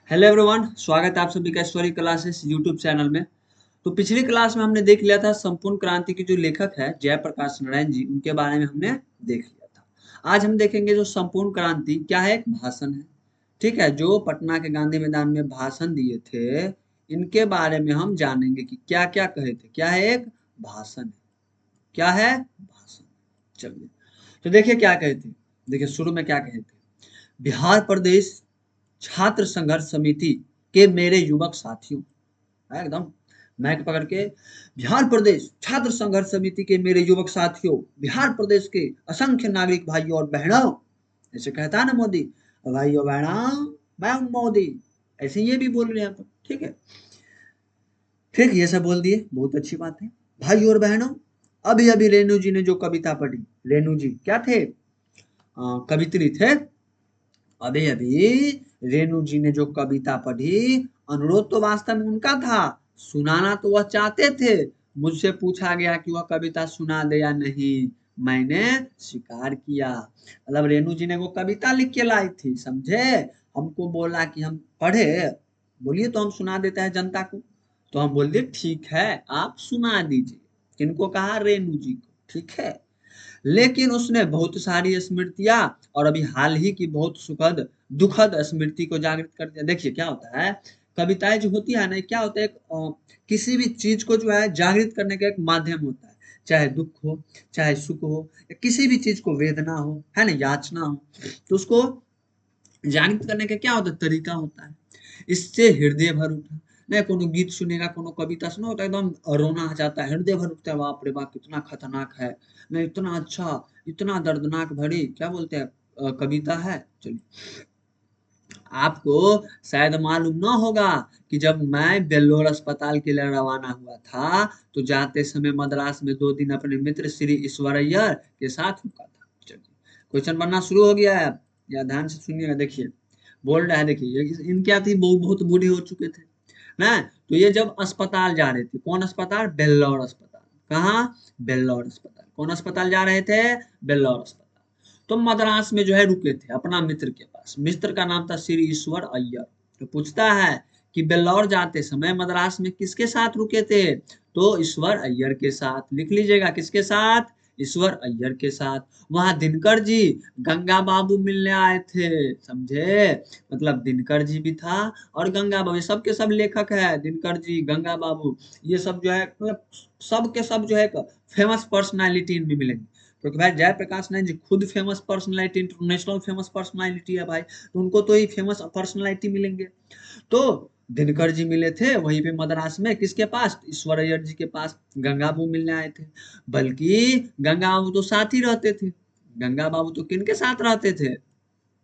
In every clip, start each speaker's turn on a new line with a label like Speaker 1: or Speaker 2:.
Speaker 1: Hello everyone, स्वागत है आप सभी का स्टोरी क्लासेस यूट्यूब चैनल में। तो पिछली क्लास में हमने देख लिया था संपूर्ण क्रांति के जो लेखक है जयप्रकाश नारायण जी, उनके बारे में हमने देख लिया था। आज हम देखेंगे जो संपूर्ण क्रांति क्या है, एक भाषण है। ठीक है, जो पटना के गांधी मैदान में भाषण दिए थे, इनके बारे में हम जानेंगे कि क्या क्या कहे थे। क्या है, एक भाषण है। क्या है, भाषण। चलिए, तो देखिए क्या कहे थे। देखिए शुरू में क्या कहे थे। बिहार प्रदेश छात्र संघर्ष समिति के मेरे युवक साथियों, एकदम मैक पकड़ के, बिहार प्रदेश छात्र संघर्ष समिति के मेरे युवक साथियों, बिहार प्रदेश के असंख्य नागरिक भाइयों और बहनों। ऐसे कहता है ना मोदी, भाइयों बहनों, मैं हूं मोदी। ऐसे ये भी बोल रहे हैं तो ठीक है। ठीक, ये सब बोल दिए, बहुत अच्छी बात है। भाइयों और बहनों, अभी अभी रेणु जी ने जो कविता पढ़ी, रेणु जी क्या थे, कवित्री थे। अभी अभी रेणु जी ने जो कविता पढ़ी, अनुरोध तो वास्तव में उनका था, सुनाना तो वह चाहते थे। मुझसे पूछा गया कि वह कविता सुना दे या नहीं, मैंने स्वीकार किया। मतलब रेणु जी ने वो कविता लिख के लाई थी, समझे। हमको बोला कि हम पढ़े, बोलिए तो हम सुना देते हैं जनता को। तो हम बोल दिए ठीक है, आप सुना दीजिए। किनको कहा, रेणु जी को। ठीक है, लेकिन उसने बहुत सारी स्मृतियां और अभी हाल ही की बहुत सुखद दुखद स्मृति को जागृत कर दिया। देखिए क्या होता है, कविताएं जो होती है ना, क्या होता है, किसी भी चीज को जो है जागृत करने का एक माध्यम होता है। चाहे दुख हो, चाहे सुख हो, या किसी भी चीज को वेदना हो, है ना, याचना हो, तो उसको जागृत करने का क्या होता है, तरीका होता है। इससे हृदय भर उठा। नहीं, कोनो गीत सुनेगा, कोनो कविता सुनो तो एकदम रोना आ जाता है, हृदय भर उठता है, बाप रे बाप कितना खतरनाक है। नहीं, इतना अच्छा, इतना दर्दनाक भरी क्या बोलते हैं, कविता है। चलिए, आपको शायद मालूम ना होगा कि जब मैं बेल्लोर अस्पताल के लिए रवाना हुआ था, तो जाते समय मद्रास में 2 दिन अपने मित्र श्री ईश्वरैयर के साथ रुका था। चलिए, क्वेश्चन बनना शुरू हो गया है। या ध्यान से सुनिएगा। देखिए बोल रहा है, देखिए इनके आती बहुत बूढ़े हो चुके थे ना। तो ये जब अस्पताल जा रहे थे, कौन अस्पताल, बेल्लौर अस्पताल। कहाँ, बेल्लौर अस्पताल। कौन अस्पताल जा रहे थे, बेल्लौर अस्पताल। तो मद्रास में जो है रुके थे अपना मित्र के पास। मित्र का नाम था श्री ईश्वर अय्यर। तो पूछता है कि बेल्लौर जाते समय मद्रास में किसके साथ रुके थे, तो ईश्वर अय्यर के साथ। लिख लीजिएगा, किसके साथ, ईश्वर अय्यर के साथ। वहां दिनकर जी गंगा बाबू मिलने आए थे, समझे। मतलब दिनकर जी भी था और गंगा बाबू, सब के सब लेखक है, दिनकर जी, गंगा बाबू, ये सब जो है मतलब सब के सब जो है फेमस पर्सनालिटी इनमें मिलेंगे। क्योंकि भाई जयप्रकाश नारायण जी खुद famous personality, international famous personality है भाई, तो उनको तो ही फेमस पर्सनालिटी मिलेंगे। तो दिनकर जी मिले थे वहीं पे मद्रास में, किसके पास, ईश्वर अय्यर जी के पास। गंगा बाबू मिलने आए थे, बल्कि गंगा बाबू तो साथ ही रहते थे। गंगा बाबू तो किन के साथ रहते थे,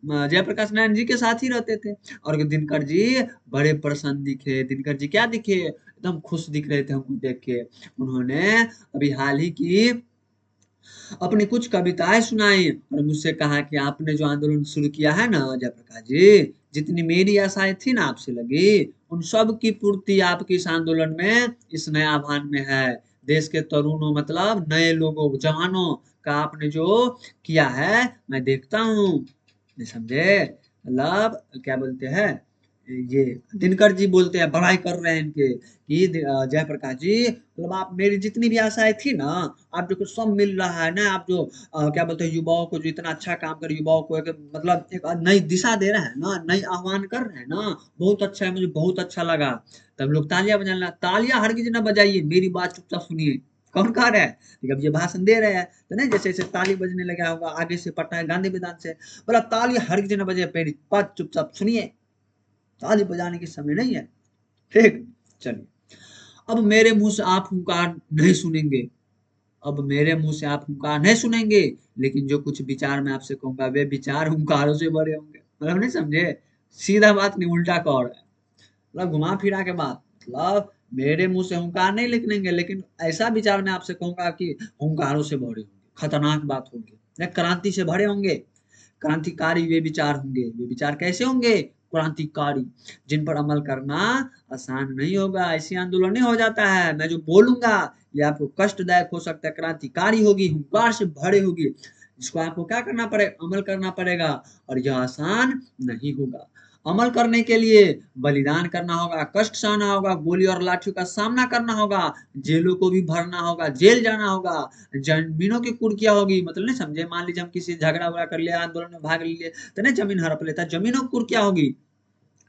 Speaker 1: जयप्रकाश नारायण जी के साथ ही रहते थे। और दिनकर जी बड़े प्रसन्न दिखे। दिनकर जी क्या दिखे, एकदम खुश दिख रहे थे हमको देख के। उन्होंने अभी हाल ही की अपनी कुछ कविताएं सुनाई और मुझसे कहा कि आपने जो आंदोलन शुरू किया है ना जयप्रकाश जी, जितनी मेरी आशाएं थी ना आपसे लगी, उन सब की पूर्ति आपके इस आंदोलन में, इस नए आह्वान में है। देश के तरुणों, मतलब नए लोगों, जवानों का आपने जो किया है, मैं देखता हूँ। समझे, मतलब क्या बोलते हैं, ये दिनकर जी बोलते हैं, बड़ाई कर रहे हैं इनके कि जयप्रकाश जी, मतलब आप मेरी जितनी भी आशाएं थी ना, आप जो कुछ सब मिल रहा है ना, आप जो क्या बोलते हैं, युवाओं को जो इतना अच्छा काम कर, युवाओं को एक मतलब एक नई दिशा दे रहा है ना, नई आह्वान कर रहे हैं ना, बहुत अच्छा है, मुझे बहुत अच्छा लगा। तब लोग तालियां बजाने लगा। तालियां हरगिज ना बजाइए, मेरी बात चुपचाप सुनिए। कौन कह रहा है, जब ये भाषण दे रहे हैं तो नहीं, जैसे जैसे ताली बजने लगा होगा आगे से, पटना गांधी मैदान से, बोला ताली हरगिज ना बजे, मेरी बात चुपचाप सुनिए, ताली बजाने की समय नहीं है। ठीक, चलिए, अब मेरे मुंह से आप हुंकार नहीं सुनेंगे। अब मेरे मुंह से आप हुंकार नहीं सुनेंगे, लेकिन जो कुछ विचार मैं आपसे कहूंगा, वे विचार हुंकारों से भरे होंगे। मतलब नहीं समझे, सीधा बात नहीं, उल्टा कह रहा है। मतलब घुमा फिरा के बात, मतलब मेरे मुंह से हुंकार नहीं निकलेंगे, लेकिन ऐसा विचार मैं आपसे कहूंगा कि हुंकारों से भरे होंगे, खतरनाक बात होगी, क्रांति से भरे होंगे। क्रांतिकारी वे विचार होंगे। वे विचार कैसे होंगे, क्रांतिकारी, जिन पर अमल करना आसान नहीं होगा। ऐसे आंदोलन नहीं हो जाता है। मैं जो बोलूंगा ये आपको कष्टदायक हो सकता है, क्रांतिकारी होगी, हुंकार से भरे होगी। इसको आपको क्या करना पड़ेगा, अमल करना पड़ेगा, और यह आसान नहीं होगा। अमल करने के लिए बलिदान करना होगा, कष्ट सहना होगा, गोली और लाठियों का सामना करना होगा, जेलों को भी भरना होगा, जेल जाना होगा, जमीनों की कुर्कियां होगी, मतलब नहीं समझे, मान लीजिए हम किसी झगड़ा उगड़ा कर लिया, आंदोलन में भाग लिए तो नहीं जमीन हड़प लेता, जमीनों की कुर्कियां होगी,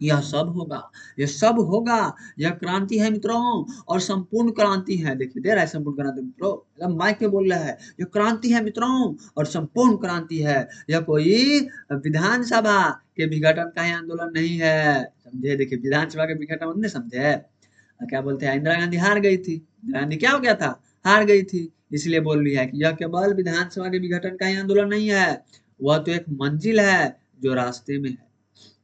Speaker 1: यह सब होगा, यह सब होगा। यह क्रांति है मित्रों, और संपूर्ण क्रांति है। देखिए दे रहा है संपूर्ण क्रांति मित्रों, एकदम माइक पे बोल रहा है, यह क्रांति है मित्रों और संपूर्ण क्रांति है। यह कोई विधानसभा के विघटन का ही आंदोलन नहीं है, समझे। देखिए विधानसभा के विघटन नहीं समझे, क्या बोलते हैं, इंदिरा गांधी हार गई थी, इंदिरा गांधी क्या हो गया था, हार गई थी, इसलिए बोल रही है कि यह केवल विधानसभा के विघटन का ही आंदोलन नहीं है, वह तो एक मंजिल है जो रास्ते में है।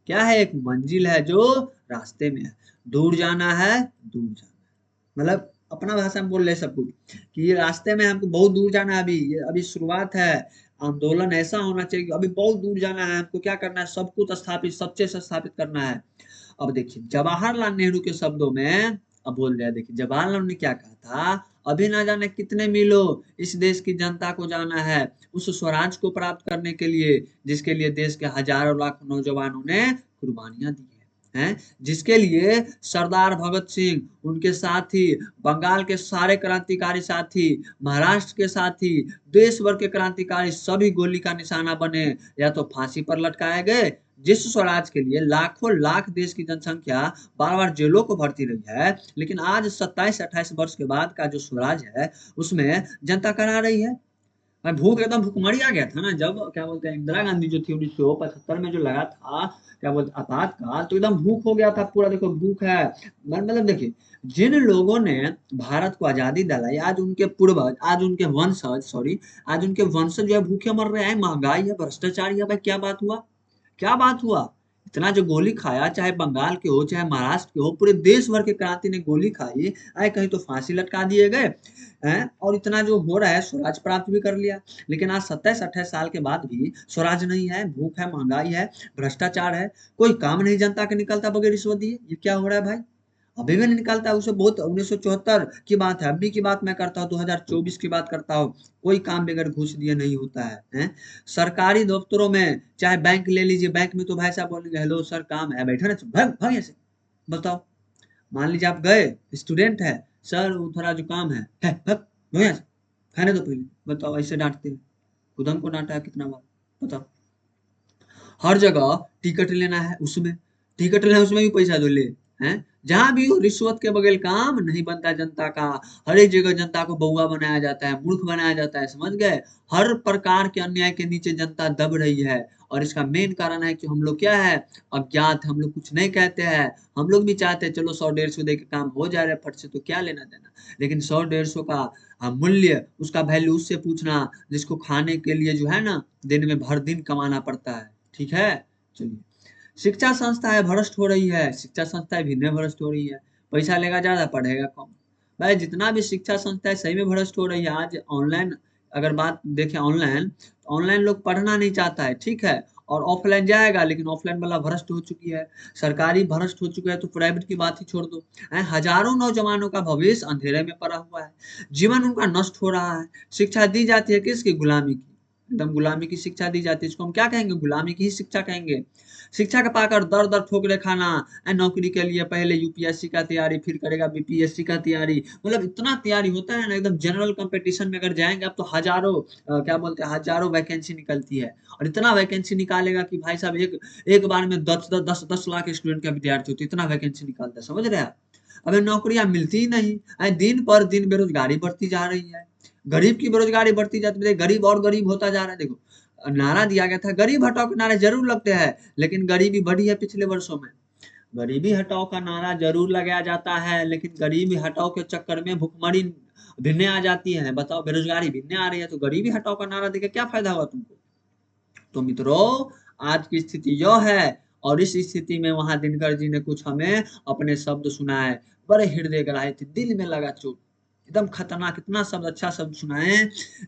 Speaker 1: क्या है, एक मंजिल है जो रास्ते में है, दूर जाना है, दूर जाना है, मतलब अपना भाषा में बोल रहे सब कुछ कि ये रास्ते में हमको बहुत दूर जाना है, अभी ये अभी शुरुआत है, आंदोलन ऐसा होना चाहिए, अभी बहुत दूर जाना है, हमको क्या करना है, सब कुछ स्थापित, सच्चे से स्थापित करना है। अब देखिए जवाहरलाल नेहरू के शब्दों में अब बोल रहे हैं, देखिए जवाहरलाल नेहरू ने क्या कहा था, अभी ना जाने कितने मीलों इस देश की जनता को जाना है उस स्वराज को प्राप्त करने के लिए, जिसके लिए देश के हजारों लाखों नौजवानों ने कुर्बानियां दी हैं, जिसके लिए सरदार भगत सिंह, उनके साथी, बंगाल के सारे क्रांतिकारी साथी, महाराष्ट्र के साथी, देश भर के क्रांतिकारी सभी गोली का निशाना बने या तो फांसी पर लटकाए गए। जिस स्वराज के लिए लाखों लाख देश की जनसंख्या बार बार जेलों को भरती रही है, लेकिन आज 27-28 वर्ष के बाद का जो स्वराज है उसमें जनता करा रही है। भूख एकदम भूखमरी आ गया था ना, जब क्या बोलते हैं इंदिरा गांधी जो थी 1975 में जो लगा था क्या बोलते आपातकाल, तो एकदम भूख हो गया था पूरा, देखो भूख है, मतलब देखिए जिन लोगों ने भारत को आजादी दिलाई, आज उनके पूर्वज, आज उनके वंशज, सॉरी, आज उनके वंशज जो है भूखे मर रहे हैं, महंगाई है, भ्रष्टाचार है, भाई क्या बात हुआ, क्या बात हुआ, इतना जो गोली खाया, चाहे बंगाल के हो चाहे महाराष्ट्र के हो, पूरे देश भर के क्रांति ने गोली खाई, आए कहीं तो फांसी लटका दिए गए हैं, और इतना जो हो रहा है स्वराज प्राप्त भी कर लिया, लेकिन आज 27-28 साल के बाद भी स्वराज नहीं है, भूख है, महंगाई है, भ्रष्टाचार है, कोई काम नहीं जनता के निकलता बगैर रिश्वत दिए, ये क्या हो रहा है भाई, अभी भी नहीं निकालता है, उसे बहुत 1974 की बात है, अभी की बात मैं करता हूँ, 2024 की बात करता हूँ, कोई काम बगैर घूस दिए नहीं होता है? सरकारी दफ्तरों में, चाहे बैंक ले लीजिए, बैंक में तो भाई साहब बोलेंगे हेलो सर काम है, बैठे ना, भाग भाग ऐसे, बताओ, मान लीजिए आप गए, स्टूडेंट है, सर वो थोड़ा जो काम है भाग भाग यहाँ से, खाने दो पहले, बताओ, ऐसे डांटते हैं, खुद हमको डांटा है कितना बार, बताओ। हर जगह टिकट लेना है, उसमें टिकट लेना है, उसमें भी पैसा दो ले, हैं, जहां भी हो रिश्वत के बगैर काम नहीं बनता जनता का, हर एक जगह जनता को बउआ बनाया जाता है, मूर्ख बनाया जाता है, समझ गए, हर प्रकार के अन्याय के नीचे जनता दब रही है, और इसका मेन कारण है कि हम लोग क्या है, अज्ञात, हम लोग कुछ नहीं कहते हैं, हम लोग भी चाहते हैं चलो 100-150 दे के काम हो जा रहा है फट से, तो क्या लेना देना, लेकिन 100-150 का मूल्य, उसका वैल्यू उससे पूछना जिसको खाने के लिए जो है ना दिन में भर दिन कमाना पड़ता है, ठीक है। चलिए, शिक्षा संस्थाएं भ्रष्ट हो रही है, शिक्षा संस्थाएं भिन्न भ्रष्ट हो रही है, पैसा लेगा ज्यादा पढ़ेगा कम, भाई जितना भी शिक्षा संस्थाएं सही में भ्रष्ट हो रही है। आज ऑनलाइन अगर बात देखें, ऑनलाइन तो ऑनलाइन लोग पढ़ना नहीं चाहता है, ठीक है, और ऑफलाइन जाएगा, लेकिन ऑफलाइन वाला भ्रष्ट हो चुकी है, सरकारी भ्रष्ट हो चुका है, तो प्राइवेट की बात ही छोड़ दो। हजारों नौजवानों का भविष्य अंधेरे में पड़ा हुआ है, जीवन उनका नष्ट हो रहा है, शिक्षा दी जाती है किसकी, गुलामी की, एकदम गुलामी की शिक्षा दी जाती है, इसको हम क्या कहेंगे, गुलामी की ही शिक्षा कहेंगे। शिक्षा का पाकर दर दर ठोकरे खाना, नौकरी के लिए पहले यूपीएससी का तैयारी, फिर करेगा बीपीएससी का तैयारी, मतलब इतना तैयारी होता है ना, एकदम जनरल कंपटीशन में अगर जाएंगे आप तो हजारों क्या बोलते हैं, हजारों वैकेंसी निकलती है, और इतना वैकेंसी निकालेगा कि भाई साहब एक एक बार में 10 लाख स्टूडेंट का विद्यार्थी होती है, इतना वैकेंसी निकालता है, समझ रहे हैं आप। अबे नौकरियां मिलती ही नहीं, दिन पर दिन बेरोजगारी बढ़ती जा रही है, गरीब की बेरोजगारी बढ़ती जाती है, गरीब और गरीब होता जा रहा है। देखो नारा दिया गया था, गरीब हटाओ के नारे जरूर लगते हैं, लेकिन गरीबी बढ़ी है पिछले वर्षों में, गरीबी हटाओ का नारा जरूर लगाया जाता है, लेकिन गरीबी हटाओ के चक्कर में भुखमरी भिन्ने आ जाती है, बताओ, बेरोजगारी भिन्ने आ रही है, तो गरीबी हटाओ का नारा देके क्या फायदा हुआ तुमको। तो मित्रों आज की स्थिति यह है, और इस स्थिति में वहां दिनकर जी ने कुछ हमें अपने शब्द सुनाए, बड़े हृदय ग्राही थे, दिल में लगा चोट, एकदम खतरनाक, इतना शब्द, अच्छा शब्द सुनाए,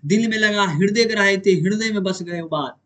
Speaker 1: दिल में लगा, हृदय ग्राही थे, हृदय में बस गए वो बात।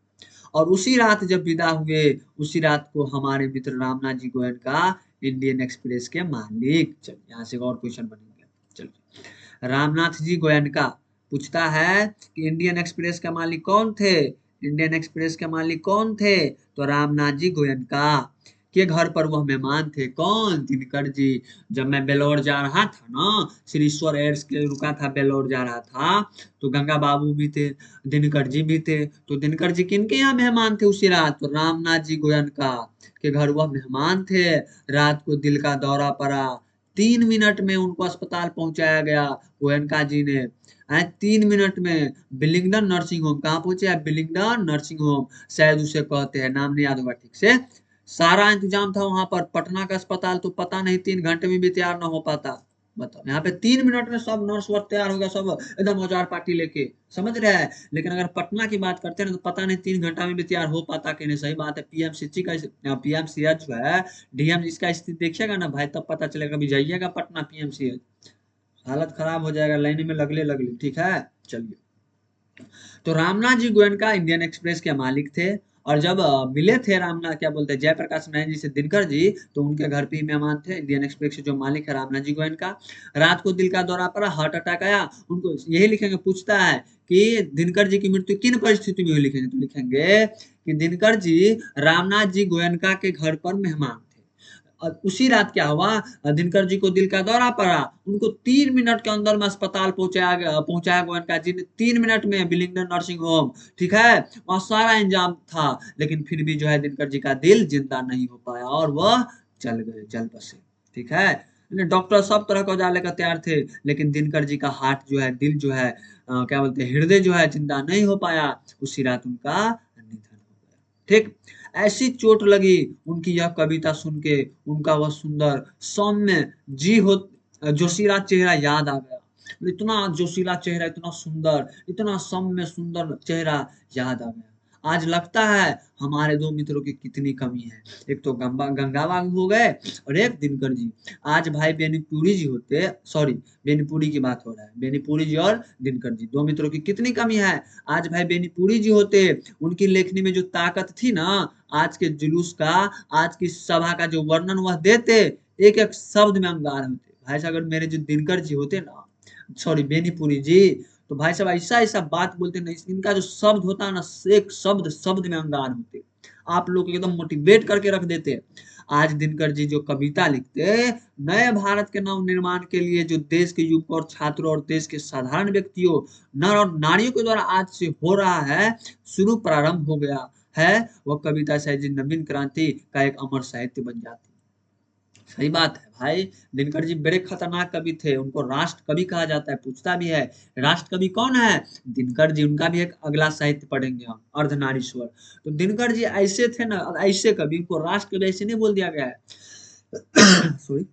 Speaker 1: और उसी रात जब विदा हुए, उसी रात को हमारे मित्र रामनाथ जी गोयनका, इंडियन एक्सप्रेस के मालिक, चल यहाँ से और क्वेश्चन बनेंगे, चलिए, रामनाथ जी गोयनका पूछता है कि इंडियन एक्सप्रेस के मालिक कौन थे, इंडियन एक्सप्रेस के मालिक कौन थे, तो रामनाथ जी गोयनका। के घर पर वह मेहमान थे। कौन? दिनकर जी। जब मैं बेलौर जा रहा था ना, श्रीश्वर एड्स के रुका था, बेलौर जा रहा था, तो गंगा बाबू भी थे, दिनकर जी भी थे। तो दिनकर जी किनके यहाँ मेहमान थे उसी रात? तो रामनाथ जी गोयनका के घर वह मेहमान थे। रात को दिल का दौरा पड़ा, 3 मिनट में उनको अस्पताल पहुंचाया गया गोयनका जी ने। 3 मिनट में बिलिंगडन नर्सिंग होम। कहाँ पहुंचे हैं? बिलिंगडन नर्सिंग होम, शायद उसे कहते हैं, नाम नहीं याद होगा ठीक से। सारा इंतजाम था वहां पर। पटना का अस्पताल तो पता नहीं 3 घंटे में भी तैयार ना हो पाता। बताओ, यहाँ पे 3 मिनट में सब नर्स वर्क तैयार हो गया, सब एकदम औजार पार्टी लेके, समझ रहे हैं। लेकिन अगर पटना की बात करते हैं ना, तो पता नहीं 3 घंटा में भी तैयार हो पाता कि नहीं। सही बात है। पीएमसीएच का, पीएमसीएच जो है, डीएम इसका स्थिति देखिएगा ना भाई, तब पता चलेगा। अभी जाइएगा पटना पीएमसीएच, हालत खराब हो जाएगा, लाइन में लगले लगले। ठीक है, चलिए। तो रामनाथ जी गोयनका इंडियन एक्सप्रेस के मालिक थे। और जब मिले थे रामनाथ, क्या बोलते हैं, जयप्रकाश नारायण जी से दिनकर जी, तो उनके घर पे ही मेहमान थे। इंडियन एक्सप्रेस के जो मालिक है रामनाथ जी गोयनका। रात को दिल का दौरा पड़ा, हार्ट अटैक आया उनको। यही लिखेंगे, पूछता है कि दिनकर जी की मृत्यु किन परिस्थिति में हुई, लिखेंगे तो लिखेंगे कि दिनकर जी रामनाथ जी गोयनका के घर पर मेहमान थे। और उसी रात क्या हुआ, दिनकर जी को दिल का दौरा पड़ा, उनको 3 मिनट के अंदर में अस्पताल पहुंचाया गोयनका जी ने, 3 मिनट में, बिलिंगडन नर्सिंग होम। ठीक है, वहां सारा इंतजाम था, लेकिन फिर भी जो है दिनकर जी का दिल जिंदा नहीं हो पाया और वह चल गए, चल बसे। ठीक है, डॉक्टर सब तरह का औजार लेकर तैयार थे, लेकिन दिनकर जी का हार्ट जो है, दिल जो है, क्या बोलते हैं, हृदय जो है, जिंदा नहीं हो पाया। उसी रात उनका निधन हो गया। ठीक, ऐसी चोट लगी उनकी यह कविता सुन के, उनका वह सुंदर सौम्य जी हो जोशीला चेहरा याद आ गया। इतना जोशीला चेहरा, इतना सुंदर, इतना सौम्य सुंदर चेहरा याद आ गया। आज लगता है हमारे दो मित्रों की कितनी कमी है। एक तो गंगा बाबू हो गए और एक दिनकर जी। आज भाई बेनीपुरी जी होते, सॉरी, बेनीपुरी की बात हो रहा है, बेनीपुरी जी और दिनकर जी, दो मित्रों की कितनी कमी है। आज भाई बेनीपुरी जी होते, उनकी लेखनी में जो ताकत थी ना, आज के जुलूस का, आज की सभा का जो वर्णन वह देते, एक एक शब्द में अंगार होते। भाई साहब, अगर मेरे जो दिनकर जी होते ना, सॉरी बेनीपुरी जी, तो भाई साहब ऐसा ऐसा बात बोलते ना, इनका जो शब्द होता है ना, एक शब्द शब्द में अंगार होते, आप लोग एकदम मोटिवेट करके रख देते। आज दिनकर जी जो कविता लिखते, नए भारत के नव निर्माण के लिए जो देश के युवक और छात्रों और देश के साधारण व्यक्तियों, नर और नारियों के द्वारा आज से हो रहा है, शुरू प्रारंभ हो गया है, वह कविता शायद जी नवीन क्रांति का एक अमर साहित्य बन जाती। सही बात है भाई, दिनकर जी बड़े खतरनाक कवि थे, उनको राष्ट्र कवि कहा जाता है। पूछता भी है राष्ट्र कवि कौन है, दिनकर जी। उनका भी एक अगला साहित्य पढ़ेंगे हम, अर्धनारीश्वर। तो दिनकर जी ऐसे थे ना, ऐसे कवि, उनको राष्ट्र कवि ऐसे नहीं बोल दिया गया है। सॉरी।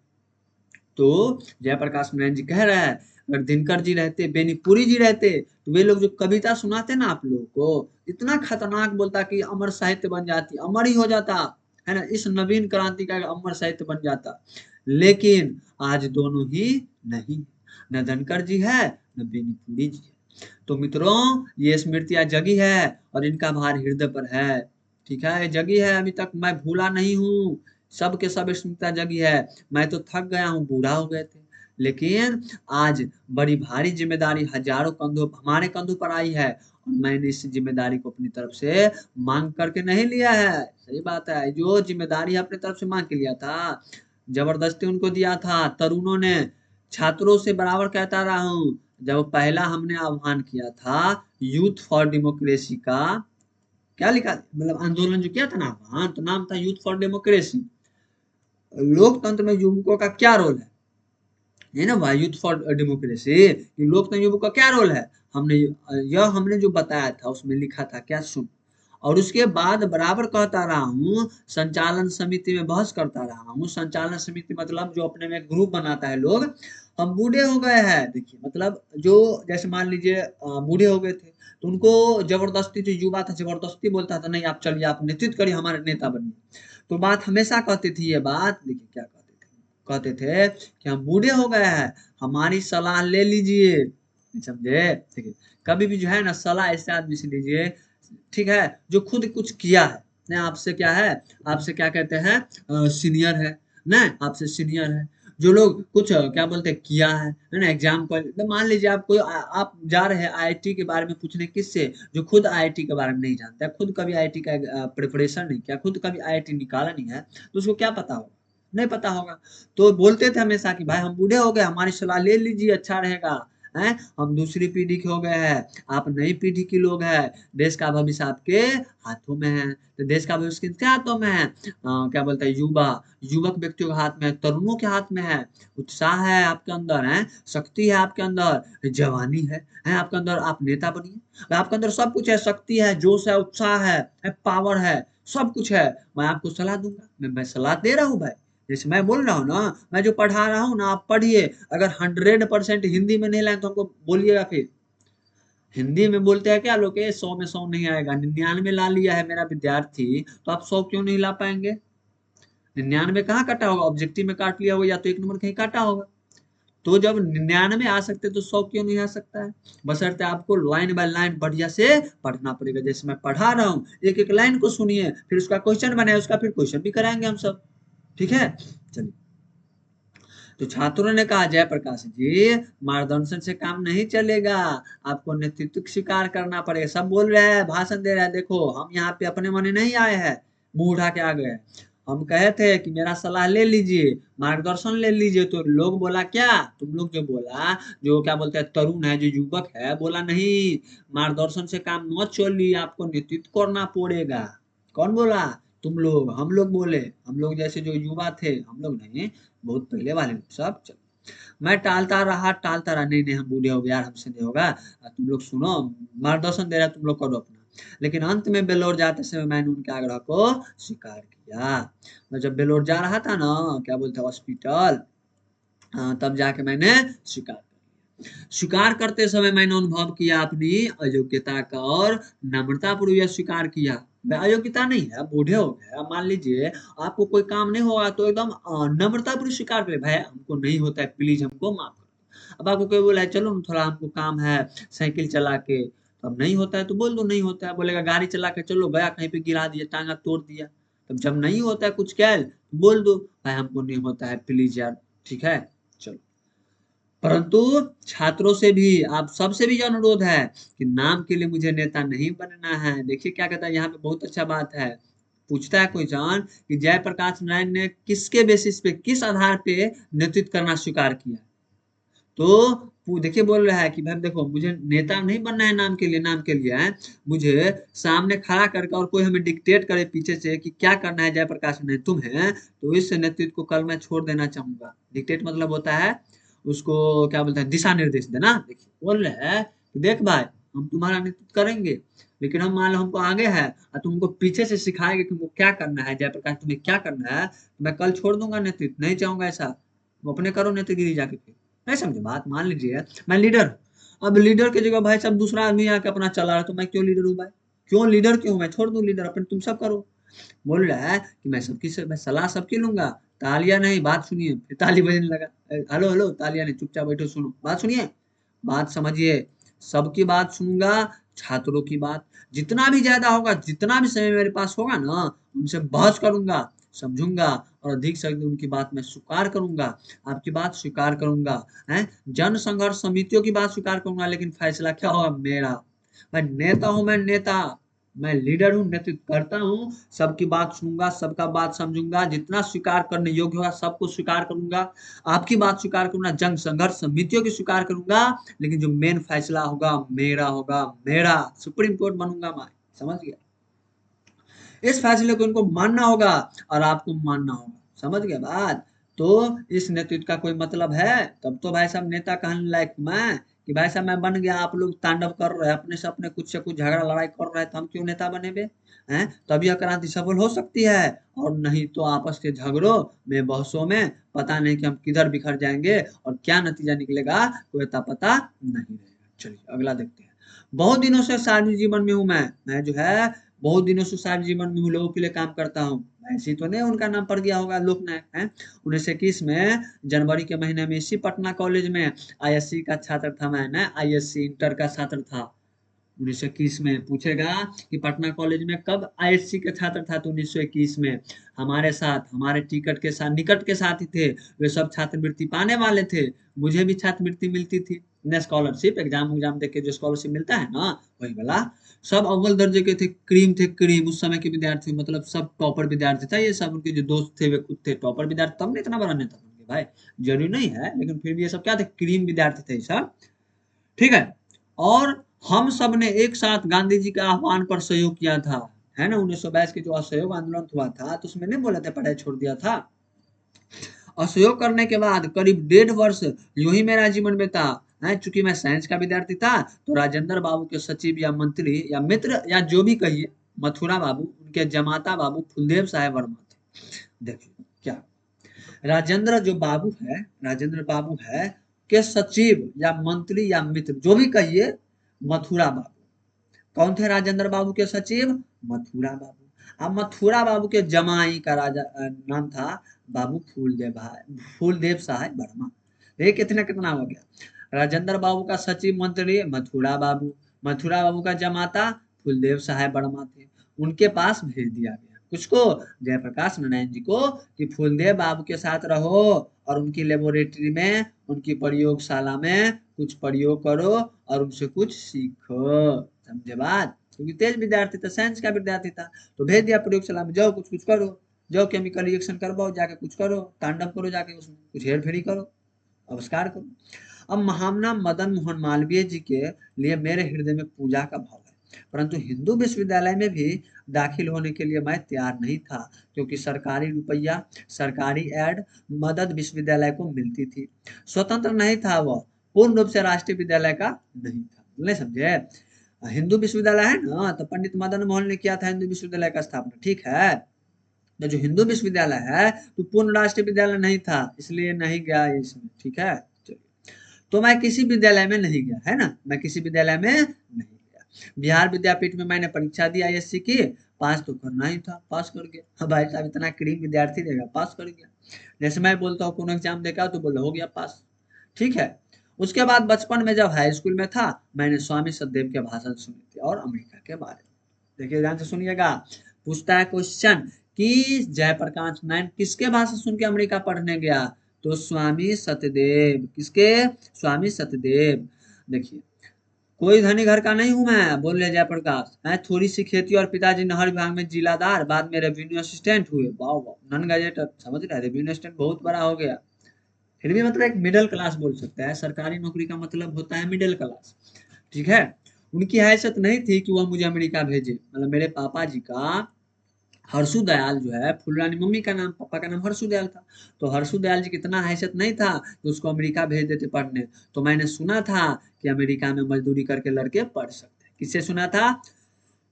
Speaker 1: तो जयप्रकाश नारायण जी कह रहे हैं, अगर दिनकर जी रहते, बेनीपुरी जी रहते, तो वे लोग जो कविता सुनाते ना आप लोगों को, इतना खतरनाक बोलता कि अमर साहित्य बन जाती, अमर ही हो जाता है ना, इस नवीन क्रांति का अमर साहित्य बन जाता। लेकिन आज दोनों ही नहीं, न दिनकर जी है, न बेनीपुरी जी है। तो मित्रों, ये स्मृतियां जगी है और इनका भार हृदय पर है। ठीक है, जगी है, अभी तक मैं भूला नहीं हूँ। सब के सब स्मृतियां जगी है। मैं तो थक गया हूँ, बूढ़ा हो गए थे, लेकिन आज बड़ी भारी जिम्मेदारी हजारों कंधों, हमारे कंधों पर आई है, और मैंने इस जिम्मेदारी को अपनी तरफ से मांग करके नहीं लिया है। सही बात है, जो जिम्मेदारी अपनी तरफ से मांग के लिया था, जबरदस्ती उनको दिया था तरुणों ने। छात्रों से बराबर कहता रहा हूँ, जब पहला हमने आह्वान किया था यूथ फॉर डेमोक्रेसी का, क्या लिखा, मतलब आंदोलन जो किया था ना आह्वान, तो नाम था यूथ फॉर डेमोक्रेसी। लोकतंत्र में युवकों का क्या रोल है ना भाई, यूथ फॉर डेमोक्रेसी, लोकतंत्र युवकों का क्या रोल है, हमने जो बताया था उसमें लिखा था क्या, सुन। और उसके बाद बराबर कहता रहा हूँ, संचालन समिति में बहस करता रहा हूँ। संचालन समिति मतलब जो अपने में ग्रुप बनाता है लोग। हम बूढ़े हो गए हैं, देखिए मतलब जो, जैसे मान लीजिए बूढ़े हो गए थे, तो उनको जबरदस्ती, जो युवा था जबरदस्ती बोलता था, नहीं आप चलिए, आप नेतृत्व करिए, हमारे नेता बनिए। तो बात हमेशा कहती थी ये बात, देखिए क्या कहते थे कि हम बूढ़े हो गए हैं, हमारी सलाह ले लीजिए। समझे, ठीक है। कभी भी जो है ना, सलाह ऐसे आदमी से लीजिए, ठीक है, जो खुद कुछ किया है ना, आपसे क्या है, आपसे क्या कहते हैं, सीनियर है ना, आपसे सीनियर है। जो लोग कुछ क्या बोलते हैं किया है ना एग्जाम को, तो मान लीजिए आप कोई आप जा रहे हैं आईआईटी के बारे में पूछने, किससे? जो खुद आईआईटी के बारे में नहीं जानता है, खुद कभी आईआईटी का प्रिपरेशन नहीं किया, खुद कभी आईआईटी निकाला नहीं है, तो उसको क्या पता होगा? नहीं पता होगा। तो बोलते थे हमेशा कि भाई हम बूढ़े हो गए, हमारी सलाह ले लीजिए, अच्छा रहेगा। हैं, हम दूसरी पीढ़ी के हो गए हैं, आप नई पीढ़ी के लोग हैं, देश का भविष्य आपके हाथों में है। तो देश का भविष्य किसके हाथों में है? क्या बोलते हैं, युवा, युवक व्यक्तियों के हाथ में है, तरुणों के हाथ में है। उत्साह है आपके अंदर, है शक्ति है आपके अंदर, जवानी है आपके अंदर, आप नेता बनिए। आपके अंदर सब कुछ है, शक्ति है, जोश है, उत्साह है पावर है, सब कुछ है। मैं आपको सलाह दूंगा, मैं सलाह दे रहा हूँ भाई। जैसे मैं बोल रहा हूँ ना, मैं जो पढ़ा रहा हूँ ना, आप पढ़िए। अगर 100% हिंदी में नहीं लाए तो हमको बोलिएगा फिर। हिंदी में बोलते हैं क्या लोग के 100 में 100 नहीं आएगा, 99 ला लिया है मेरा विद्यार्थी, तो आप 100 क्यों नहीं ला पाएंगे? 99 कहाँ काटा होगा? ऑब्जेक्टिव में काट लिया होगा, या तो एक नंबर कहीं काटा होगा। तो जब 99 आ सकते तो 100 क्यों नहीं आ सकता है? बशर्ते आपको लाइन बाय लाइन बढ़िया से पढ़ना पड़ेगा। जैसे मैं पढ़ा रहा हूँ, एक एक लाइन को सुनिए, फिर उसका क्वेश्चन बनाए, उसका फिर क्वेश्चन भी कराएंगे हम सब। ठीक है, चलिए। तो छात्रों ने कहा जयप्रकाश जी, मार्गदर्शन से काम नहीं चलेगा, आपको नेतृत्व स्वीकार करना पड़ेगा। सब बोल रहे हैं, भाषण दे रहे हैं, देखो हम यहाँ पे अपने मने नहीं आए हैं, मुंह उठा के आ गए। हम कहे थे कि मेरा सलाह ले लीजिए, मार्गदर्शन ले लीजिए, तो लोग बोला क्या? तुम लोग जो बोला, जो क्या बोलते हैं तरुण है, जो युवक है, बोला नहीं, मार्गदर्शन से काम न चलिए, आपको नेतृत्व करना पड़ेगा। कौन बोला? तुम लोग, हम लोग बोले, हम लोग जैसे जो युवा थे, हम लोग नहीं, बहुत पहले वाले लोग सब। चलो, मैं टालता रहा, नहीं नहीं हम बूढ़े हो गए यार, हमसे नहीं होगा, तुम लोग सुनो, मार्गदर्शन दे रहा है, तुम लोग करो अपना। लेकिन अंत में बेलोर जाते समय मैंने उनके आग्रह को स्वीकार किया। मैं जब बेलोर जा रहा था ना, क्या बोलते हैं, हॉस्पिटल, तब जाके मैंने स्वीकार कर लिया। स्वीकार करते समय मैंने अनुभव किया अपनी अयोग्यता का, और नम्रता पूर्वक स्वीकार किया। मैं अयोग्यता नहीं है, बूढ़े हो गए, अब मान लीजिए आपको कोई काम नहीं होगा, तो एकदम नम्रता पूर्वक स्वीकार करे, भाई हमको नहीं होता है, प्लीज हमको माफ कर। अब आपको कोई बोला है चलो ना थोड़ा हमको काम है साइकिल चला के, तो अब नहीं होता है तो बोल दो नहीं होता है। बोलेगा गाड़ी चला के चलो, गया कहीं पे गिरा दिया, टांगा तोड़ दिया। तब जब नहीं होता है कुछ क्या, बोल दो भाई हमको नहीं होता है, प्लीज यार। ठीक है, चलो। परंतु छात्रों से भी, आप सबसे भी यह अनुरोध है कि नाम के लिए मुझे नेता नहीं बनना है। देखिए क्या कहता है यहाँ पे, बहुत अच्छा बात है। पूछता है कोई जान कि जयप्रकाश नारायण ने किसके बेसिस पे, किस आधार पे नेतृत्व करना स्वीकार किया? तो देखिए बोल रहा है कि भाई देखो, मुझे नेता नहीं बनना है नाम के लिए, नाम के लिए है, मुझे सामने खड़ा करके और कोई हमें डिक्टेट करे पीछे से कि क्या करना है, जयप्रकाश नारायण तुम है, तो इस नेतृत्व को कल मैं छोड़ देना चाहूंगा। डिक्टेट मतलब होता है उसको क्या बोलते हैं, दिशा निर्देश देना। देखिए बोल रहे हैं कि देख भाई, हम तुम्हारा नेतृत्व करेंगे, लेकिन हम मान लो हमको आगे है और तुमको पीछे से सिखाएंगे तुमको क्या करना है, जयप्रकाश तुम्हें क्या करना है, तो मैं कल छोड़ दूंगा नेतृत्व, नहीं चाहूंगा ऐसा। तुम अपने करो नेतृगिरी जाके फिर। नहीं समझे बात? मान लीजिए मैं लीडर हूँ, अब लीडर की जगह भाई सब दूसरा आदमी आके अपना चला रहा है, तो मैं क्यों लीडर हूँ भाई? क्यों लीडर क्यों? मैं छोड़ दूं लीडर, अपन तुम सब करो। बोल रहा है कि मैं सलाह सबकी लूंगा, तालियां नहीं, बात सुनिए। फिर ताली बजने लगा, हेलो हेलो, तालियां नहीं, चुपचाप बैठो, सुनो, बात सुनिए, बात समझिए। सबकी बात सुनूंगा, छात्रों की बात जितना भी ज्यादा होगा, जितना भी समय मेरे पास होगा ना, उनसे बहस करूंगा, समझूंगा, और अधिक से अधिक उनकी बात मैं स्वीकार करूंगा, आपकी बात स्वीकार करूंगा। है, जन संघर्ष समितियों की बात स्वीकार करूंगा, लेकिन फैसला क्या होगा मेरा। मैं नेता हूं, मैं नेता, मैं लीडर हूँ, नेतृत्व करता हूँ, सबकी बात सुनूंगा, सबका बात समझूंगा, जितना स्वीकार करने योग्य होगा सबको स्वीकार करूंगा, आपकी बात स्वीकार करूंगा, जंग संघर्ष समितियों की स्वीकार करूंगा, लेकिन जो मेन फैसला होगा मेरा होगा, मेरा सुप्रीम कोर्ट बनूंगा मैं। समझ गया? इस फैसले को इनको मानना होगा और आपको मानना होगा। समझ गया बात? तो इस नेतृत्व का कोई मतलब है? तब तो भाई साहब नेता कहने लायक मैं, कि भाई साहब मैं बन गया, आप लोग तांडव कर रहे हैं अपने से अपने, कुछ से कुछ झगड़ा लड़ाई कर रहे हैं, तो हम क्यों नेता बने बे? हैं, तब यह क्रांति सफल हो सकती है, और नहीं तो आपस के झगड़ों में, बहसों में पता नहीं कि हम किधर बिखर जाएंगे और क्या नतीजा निकलेगा, कोई अता पता नहीं रहेगा। चलिए अगला देखते हैं। बहुत दिनों से सार्वजनिक जीवन में हूं मैं जो है बहुत दिनों से सार्वजनिक जीवन में हूँ, लोगों के लिए काम करता हूँ। ऐसी तो नहीं उनका नाम पड़ गया होगा लोकनायक है। 1921 में जनवरी के महीने में इसी पटना कॉलेज में आईएससी का छात्र था, मैं ना आईएससी इंटर का छात्र था। 1921 में पूछेगा कि पटना कॉलेज में कब आईएससी के छात्र था, तो 1921 में। हमारे साथ, हमारे टिकट के साथ, निकट के साथ ही थे, वे सब छात्रवृत्ति पाने वाले थे, मुझे भी छात्रवृत्ति मिलती थी न, स्कॉलरशिप, एग्जाम दे के जो स्कॉलरशिप मिलता है ना, वही वाला। सब अव्वल दर्जे के थे, क्रीम उस समय के विद्यार्थी, मतलब सब टॉपर विद्यार्थी था ये सब। उनके जो दोस्त थे वे खुद थे टॉपर विद्यार्थी, तब नहीं इतना बड़ा नेता बन गए भाई, जरूरी नहीं है, लेकिन फिर भी ये सब क्या थे, क्रीम विद्यार्थी थे ये सब, ठीक है। और हम सब ने एक साथ गांधी जी के आह्वान पर सहयोग किया था, है ना। 1922 के जो असहयोग आंदोलन हुआ था, तो उसमें नहीं बोला था पढ़ाई छोड़ दिया था। असहयोग करने के बाद करीब 1.5 वर्ष यूं ही मेरा जीवन बीता है। चूंकि मैं साइंस का विद्यार्थी था, तो राजेंद्र बाबू के सचिव या मंत्री या मित्र या जो भी कहिए, मथुरा बाबू, उनके जमाता बाबू फुलदेव साहेब वर्मा थे। देखिए क्या, राजेंद्र जो बाबू है, राजेंद्र बाबू है के सचिव या मंत्री या मित्र जो भी कहिए, मथुरा बाबू। कौन थे राजेंद्र बाबू के सचिव? मथुरा बाबू। अब मथुरा बाबू के जमाई का राजा नाम था बाबू फूलदेव साहेब वर्मा। ये कितना कितना हो गया, राजेंद्र बाबू का सचिव मंत्री मथुरा बाबू, मथुरा बाबू का जमाता फूलदेव साहेब वर्मा थे। उनके पास भेज दिया गया किसको? जयप्रकाश नारायण जी को, कि फूलदेव बाबू के साथ रहो और उनकी लेबोरेटरी में, उनकी प्रयोगशाला में कुछ प्रयोग करो और उनसे कुछ सीखो। समझे बात? क्योंकि तेज विद्यार्थी था, साइंस का विद्यार्थी था, तो भेज दिया प्रयोगशाला में, जाओ कुछ कुछ करो, जाओ केमिकल रिएक्शन करवाओ, जाके कुछ करो, तांडव करो, जाके उसमें कुछ हेर फेरी करो, आविष्कार करो। अब महामना मदन मोहन मालवीय जी के लिए मेरे हृदय में पूजा का भाव है, परंतु हिंदू विश्वविद्यालय में भी दाखिल होने के लिए मैं तैयार नहीं था, क्योंकि सरकारी रुपया, सरकारी एड मदद विश्वविद्यालय को मिलती थी। स्वतंत्र नहीं था वह, पूर्ण रूप से राष्ट्रीय विद्यालय का नहीं था। नहीं समझे? हिंदू विश्वविद्यालय है ना, तो पंडित मदन मोहन ने किया था हिंदू विश्वविद्यालय का स्थापना, ठीक है। तो जो हिंदू विश्वविद्यालय है तो पूर्ण राष्ट्रीय विद्यालय नहीं था, इसलिए नहीं गया इसमें, ठीक है। तो मैं किसी विद्यालय में नहीं गया, है ना, मैं किसी विद्यालय में नहीं गया। बिहार विद्यापीठ में मैंने परीक्षा दी आईएससी की, पास तो करना ही था, पास कर गया। हाँ भाई साहब, इतना क्रीम विद्यार्थी रहेगा, पास कर गया। जैसे मैं बोलता हूँ कौन एग्जाम देगा, तो बोलो हो गया पास, ठीक है। उसके बाद बचपन में जब हाई स्कूल में था, मैंने स्वामी सतदेव के भाषण सुने थे और अमेरिका के बारे में। देखिए ध्यान से सुनिएगा, पूछता है क्वेश्चन कि जयप्रकाश नारायण किसके भाषण सुन के अमेरिका पढ़ने गया, तो स्वामी सत्यदेव। किसके? स्वामी सत्यदेव। देखिए, कोई धनी घर का नहीं हूं मैं, बोल रहे जयप्रकाश, मैं थोड़ी सी खेती और पिताजी नहर विभाग में जिलादार, बाद में रेवेन्यू असिस्टेंट हुए। वाह वाह, नन गजेटर, समझ रहे, रेवेन्यू असिस्टेंट बहुत बड़ा हो गया। फिर भी मतलब एक मिडिल क्लास बोल सकता है, सरकारी नौकरी का मतलब होता है मिडिल क्लास, ठीक है। उनकी हैसियत नहीं थी कि वह मुझे अमेरिका भेजे, मतलब मेरे पापा जी का, हर्षु दयाल जो है, फुलरानी मम्मी का नाम, पापा का नाम हर्षु दयाल था, तो हर्षु दयाल जी कितना हैसियत नहीं था कि उसको अमेरिका भेज देते पढ़ने। तो मैंने सुना था कि अमेरिका में मजदूरी करके लड़के पढ़ सकते हैं। किससे सुना था?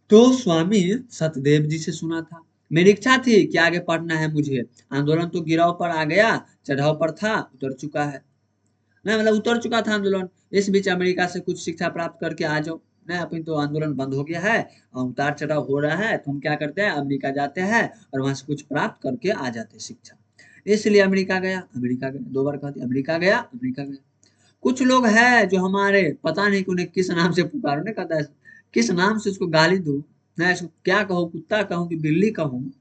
Speaker 1: तो स्वामी सतदेव जी से सुना था। मेरी इच्छा थी कि आगे पढ़ना है मुझे, आंदोलन तो गिराव पर आ गया, चढ़ाव पर था, उतर चुका है ना, मतलब उतर चुका था आंदोलन, इस बीच अमेरिका से कुछ शिक्षा प्राप्त करके आ जाओ ना, अपनी तो आंदोलन बंद हो गया है और उतार चढ़ाव हो रहा है, तो हम क्या करते हैं, अमेरिका जाते हैं और वहां से कुछ प्राप्त करके आ जाते हैं शिक्षा। इसलिए अमेरिका गया, अमेरिका गया, 2 बार कहती अमेरिका गया, अमेरिका गया। कुछ लोग हैं जो हमारे, पता नहीं कि उन्हें किस नाम से पुकारो, नहीं कहता है किस नाम से उसको गाली दूं, मैं इसको क्या कहूँ, कुत्ता कहूँ कि बिल्ली कहूँ,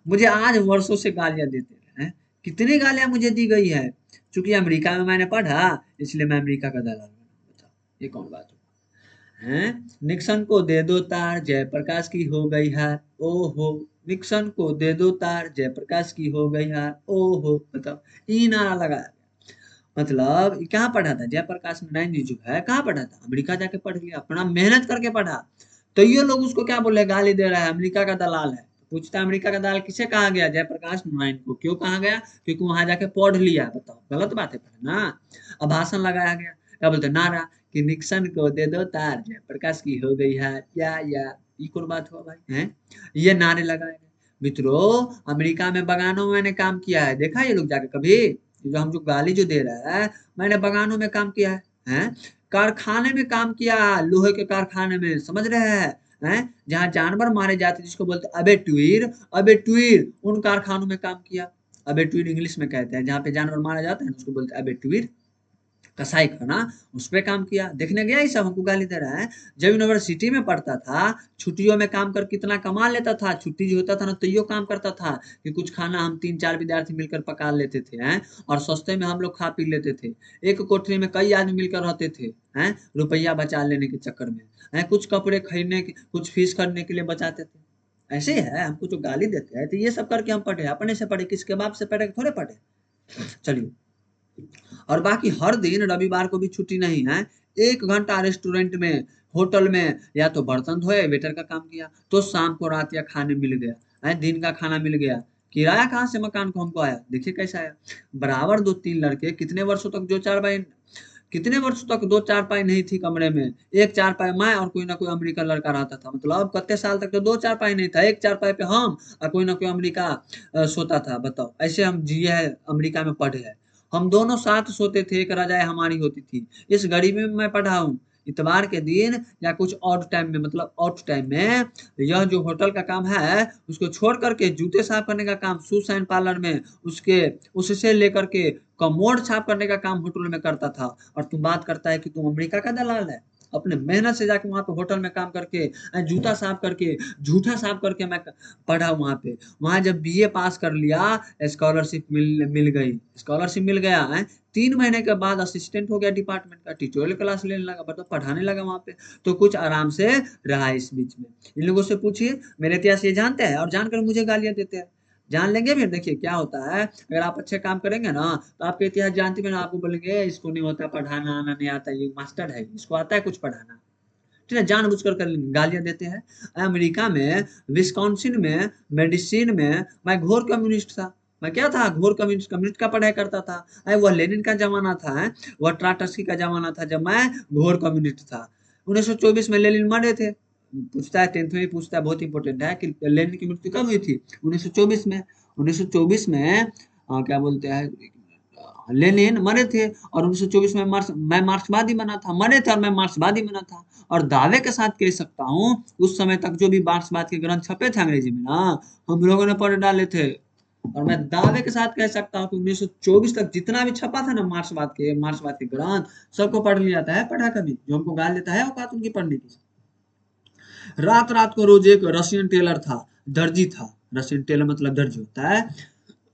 Speaker 1: मुझे आज वर्षों से गालियां देते हैं। कितनी गालियां मुझे दी गई है, क्योंकि अमेरिका में मैंने पढ़ा, इसलिए मैं अमेरिका का दलाल बना। बताओ ये कौन बात है? निक्सन को दे दो तार, जयप्रकाश की हो गई हार, ओहो। निक्सन को दे दो तार, जयप्रकाश की हो गई हार, ओहो। बताओ, ई नारा लगाया। मतलब ये कहाँ पढ़ा था जयप्रकाश नारायण जी, जो है कहाँ पढ़ा था, अमेरिका जाके पढ़ लिया, अपना मेहनत करके पढ़ा। तो ये लोग उसको क्या बोले, गाली दे रहा है, अमेरिका का दलाल है। पूछता है अमेरिका का दलाल किसे कहा गया, जयप्रकाश नारायण को। क्यों कहा गया? क्योंकि वहां जाके पढ़ लिया। बताओ, गलत बात है पढ़ना। अब भाषण लगाया गया, क्या बोलते, नारा कि निक्सन को दे दो तार, जयप्रकाश की हो गई है, या ये कौन बात हुआ भाई, है? ये नारे लगाए गए। मित्रों, अमेरिका में बगानों में मैंने काम किया है, देखा ये लोग जाके कभी? जो हम जो गाली जो दे रहा है, मैंने बगानों में काम किया है, हैं? कारखाने में काम किया, लोहे के कारखाने में, समझ रहे हैं? जहाँ जानवर मारे जाते जिसको बोलते अबेटुइर, अबेटुइर, उन कारखानों में काम किया। अबेटुइर इंग्लिश में कहते हैं, जहाँ पे जानवर मारा जाता है उसको बोलते हैं अबेटुइर। कसाई खाना, उस पे काम किया। देखने गया, ही सब हमको गाली दे रहा है। जब यूनिवर्सिटी में पढ़ता था, छुट्टियों में काम कर कितना कमा लेता था। छुट्टी जो होता था ना, तो यो काम करता था कि कुछ खाना हम 3-4 विद्यार्थी मिलकर पका लेते थे, हैं, और सस्ते में हम लोग खा पी लेते थे। एक कोठरी में कई आदमी मिलकर रहते थे, हैं, रुपया बचा लेने के चक्कर में, हैं, कुछ कपड़े खरीदने के, कुछ फीस खरीदने के लिए बचाते थे। ऐसे ही है, हमको जो गाली देते हैं, तो ये सब करके हम पढ़े, अपने से पढ़े, किसके बाप से पढ़े, थोड़े पढ़े। चलिए, और बाकी हर दिन रविवार को भी छुट्टी नहीं है। 1 घंटा रेस्टोरेंट में, होटल में, या तो बर्तन धोए, वेटर का काम किया, तो शाम को रात या खाने मिल गया, है, दिन का खाना मिल गया। किराया कहाँ से मकान को हमको आया, देखिए कैसा आया। बराबर 2-3 लड़के, कितने वर्षों तक दो चारपाई नहीं थी कमरे में। एक चारपाई मैं और कोई ना कोई अमेरिका लड़का रहता था। मतलब कितने साल तक तो दो चारपाई नहीं था, एक चारपाई पे हम और कोई ना कोई अमेरिका सोता था। बताओ, ऐसे हम जिए हैं, अमेरिका में पढ़े हैं। हम दोनों साथ सोते थे, एक रजाई हमारी होती थी। इस गरीबी में मैं पढ़ा हूँ। इतवार के दिन या कुछ ऑड टाइम में, मतलब ऑफ टाइम में, यह जो होटल का काम है उसको छोड़ करके जूते साफ करने का काम शू शाइन पार्लर में, उसके उससे लेकर के कमोड साफ करने का काम होटल में करता था। और तुम बात करता है कि तुम अमेरिका का दलाल है। अपने मेहनत से जाके वहां पे होटल में काम करके, जूता साफ करके, झूठा साफ करके मैं पढ़ा वहां पे। वहां जब बीए पास कर लिया, स्कॉलरशिप मिल गई, स्कॉलरशिप मिल गया है। 3 महीने के बाद असिस्टेंट हो गया डिपार्टमेंट का, ट्यूटोरियल क्लास लेने लगा, मतलब पढ़ाने लगा वहां पे। तो कुछ आराम से रहा इस बीच में। इन लोगों से पूछिए, मेरे इतिहास ये जानते हैं और जानकर मुझे गालियां देते हैं। जान लेंगे फिर देखिए क्या होता है। अगर आप अच्छे काम करेंगे ना, तो आपके इतिहास जानते हुए ना आपको बोलेंगे इसको नहीं होता पढ़ाना, आना नहीं आता, ये मास्टर है, इसको आता है कुछ पढ़ाना। ठीक है, जानबूझकर गालियां देते हैं। अमेरिका में, विस्कॉन्सिन में, मेडिसिन में मैं घोर कम्युनिस्ट था। मैं क्या था, घोर कम्युनिस्ट, कम्युनिस्ट का पढ़ाई करता था। अरे वह लेनिन का जमाना था, है, वह ट्राटस्की का जमाना था, जब मैं घोर कम्युनिस्ट था। 1924 में लेनिन मरे थे। पूछता है, 10th में ही पूछता है, बहुत इंपॉर्टेंट है, कि लेनिन की मृत्यु कब हुई थी। 1924 में। 1924 में क्या बोलते हैं, लेनिन मरे थे। और 1924 में मैं मार्क्सवादी बना था, मरे थे और मैं मार्क्सवादी बना था। और दावे के साथ कह सकता हूँ, उस समय तक जो भी मार्क्सवाद के ग्रंथ छपे थे अंग्रेजी में ना, हम लोगों ने पढ़ डाले थे। और मैं दावे के साथ कह सकता हूँ कि 1924 तक जितना भी छपा था ना मार्क्सवाद के ग्रंथ, सबको पढ़ लिया था। है पढ़ा कभी? जो हमको गाल देता है औकात उनकी पढ़ने की। रात रात को रोज एक रशियन टेलर था, दर्जी था। रशियन टेलर मतलब दर्जी होता है।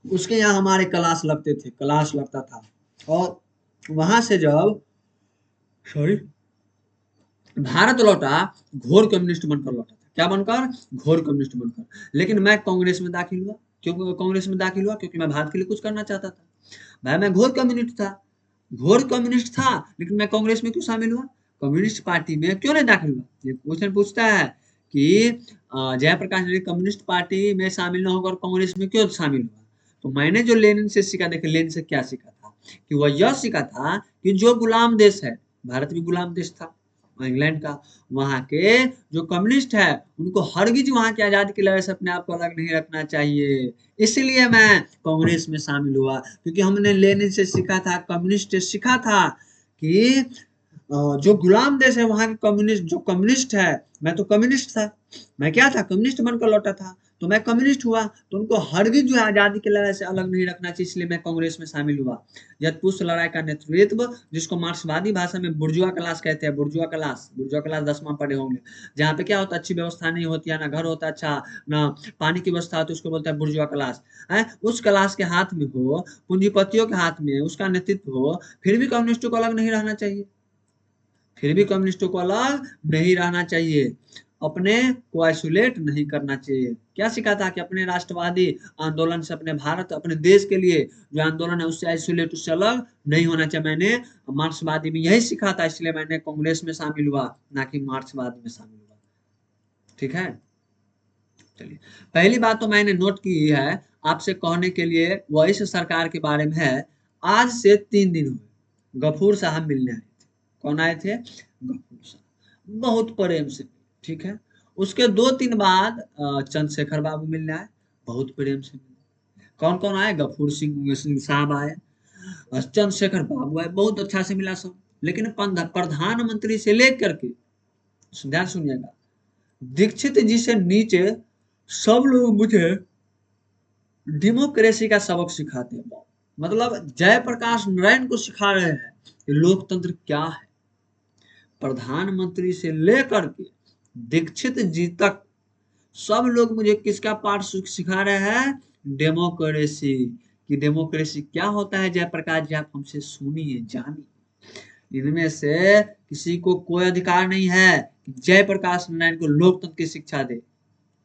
Speaker 1: उसके यहाँ हमारे क्लास लगते थे, क्लास लगता था। और वहां से जब, सॉरी, भारत लौटा, घोर कम्युनिस्ट बनकर लौटा था। क्या बनकर? घोर कम्युनिस्ट बनकर। लेकिन मैं कांग्रेस में दाखिल हुआ। क्यों कांग्रेस में दाखिल हुआ? क्योंकि मैं भारत के लिए कुछ करना चाहता था। भाई मैं घोर कम्युनिस्ट था, घोर कम्युनिस्ट था, लेकिन मैं कांग्रेस में क्यों शामिल हुआ? कम्युनिस्ट पार्टी में क्यों नहीं दाखिल हुआ? ये क्वेश्चन पूछता है कि जयप्रकाश नारायण कम्युनिस्ट पार्टी में शामिल न होकर कांग्रेस में क्यों शामिल हुआ? तो मैंने जो लेनिन से सीखा, देखिए लेनिन से क्या सीखा था, कि वह यह सीखा था कि जो गुलाम देश है, भारत भी गुलाम देश था इंग्लैंड का, वहां के जो कम्युनिस्ट है, उनको हरगिज वहां की आजादी की लड़ाई से अपने आप को अलग नहीं रखना चाहिए। इसलिए मैं कांग्रेस में शामिल हुआ, क्योंकि हमने लेनिन से सीखा था, कम्युनिस्ट से सीखा था कि जो गुलाम देश है वहां के कम्युनिस्ट, जो कम्युनिस्ट है, मैं तो कम्युनिस्ट था, मैं क्या था, कम्युनिस्ट बनकर लौटा था, तो मैं कम्युनिस्ट हुआ, तो उनको हरगिज जो है आजादी की लड़ाई से अलग नहीं रखना चाहिए, इसलिए मैं कांग्रेस में शामिल हुआ। यदपुष्ट लड़ाई का नेतृत्व, जिसको मार्क्सवादी भाषा में बुर्जुआ क्लास कहते हैं, बुर्जुआ क्लास, बुर्जुआ क्लास 10वां पढ़े होंगे, जहाँ पे क्या होता है, अच्छी व्यवस्था नहीं होती है, ना घर होता अच्छा, ना पानी की व्यवस्था होती है, उसको बोलते हैं बुर्जुआ क्लास है। उस क्लास के हाथ में हो, पूंजीपतियों के हाथ में उसका नेतृत्व हो, फिर भी कम्युनिस्टों को अलग नहीं रहना चाहिए, फिर भी कम्युनिस्टों को अलग नहीं रहना चाहिए, अपने को आइसोलेट नहीं करना चाहिए। क्या सीखा था? कि अपने राष्ट्रवादी आंदोलन से, अपने भारत, अपने देश के लिए जो आंदोलन है उससे आइसोलेट, उससे अलग नहीं होना चाहिए। मैंने मार्क्सवादी में यही सीखा था, इसलिए मैंने कांग्रेस में शामिल हुआ, ना कि मार्क्सवाद में शामिल हुआ। ठीक है, चलिए, पहली बात तो मैंने नोट की है आपसे कहने के लिए, वह इस सरकार के बारे में है। आज से 3 दिन हुए गफूर साहब मिलने आए थे। कौन आए थे? गफूर साहब, बहुत प्रेम से। ठीक है, उसके 2-3 बाद चंद्रशेखर बाबू मिलने आए, बहुत प्रेम से मिले। कौन कौन आए? गफूर सिंह साहब आए, चंद्रशेखर बाबू आए, बहुत अच्छा से मिला सब। लेकिन प्रधानमंत्री से लेकर के, ध्यान सुनिएगा, दीक्षित जी से नीचे सब लोग मुझे डेमोक्रेसी का सबक सिखाते हैं। मतलब जयप्रकाश नारायण को सिखा रहे हैं कि लोकतंत्र क्या है। प्रधानमंत्री से लेकर के दीक्षित जी तक सब लोग मुझे किसका पाठ सिखा रहे हैं, डेमोक्रेसी। कि डेमोक्रेसी क्या होता है जयप्रकाश जी, आप हमसे सुनिए जानिए। इनमें से किसी को कोई अधिकार नहीं है कि जयप्रकाश नारायण को लोकतंत्र की शिक्षा दे,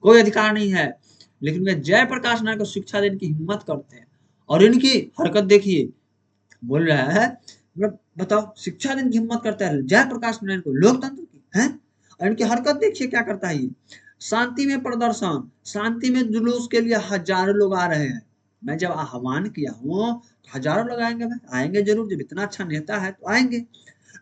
Speaker 1: कोई अधिकार नहीं है। लेकिन वे जयप्रकाश नारायण को शिक्षा देने की हिम्मत करते हैं। और इनकी हरकत देखिए, बोल रहा है मतलब बताओ, शिक्षा देने की हिम्मत करता है जयप्रकाश नारायण को लोकतंत्र की है। और इनकी हरकत देखिए क्या करता है ये। शांति में प्रदर्शन, शांति में जुलूस के लिए हजारों लोग आ रहे हैं। मैं जब आह्वान किया हूँ तो हजारों लोग आएंगे, भाई आएंगे जरूर, जब इतना अच्छा नेता है तो आएंगे।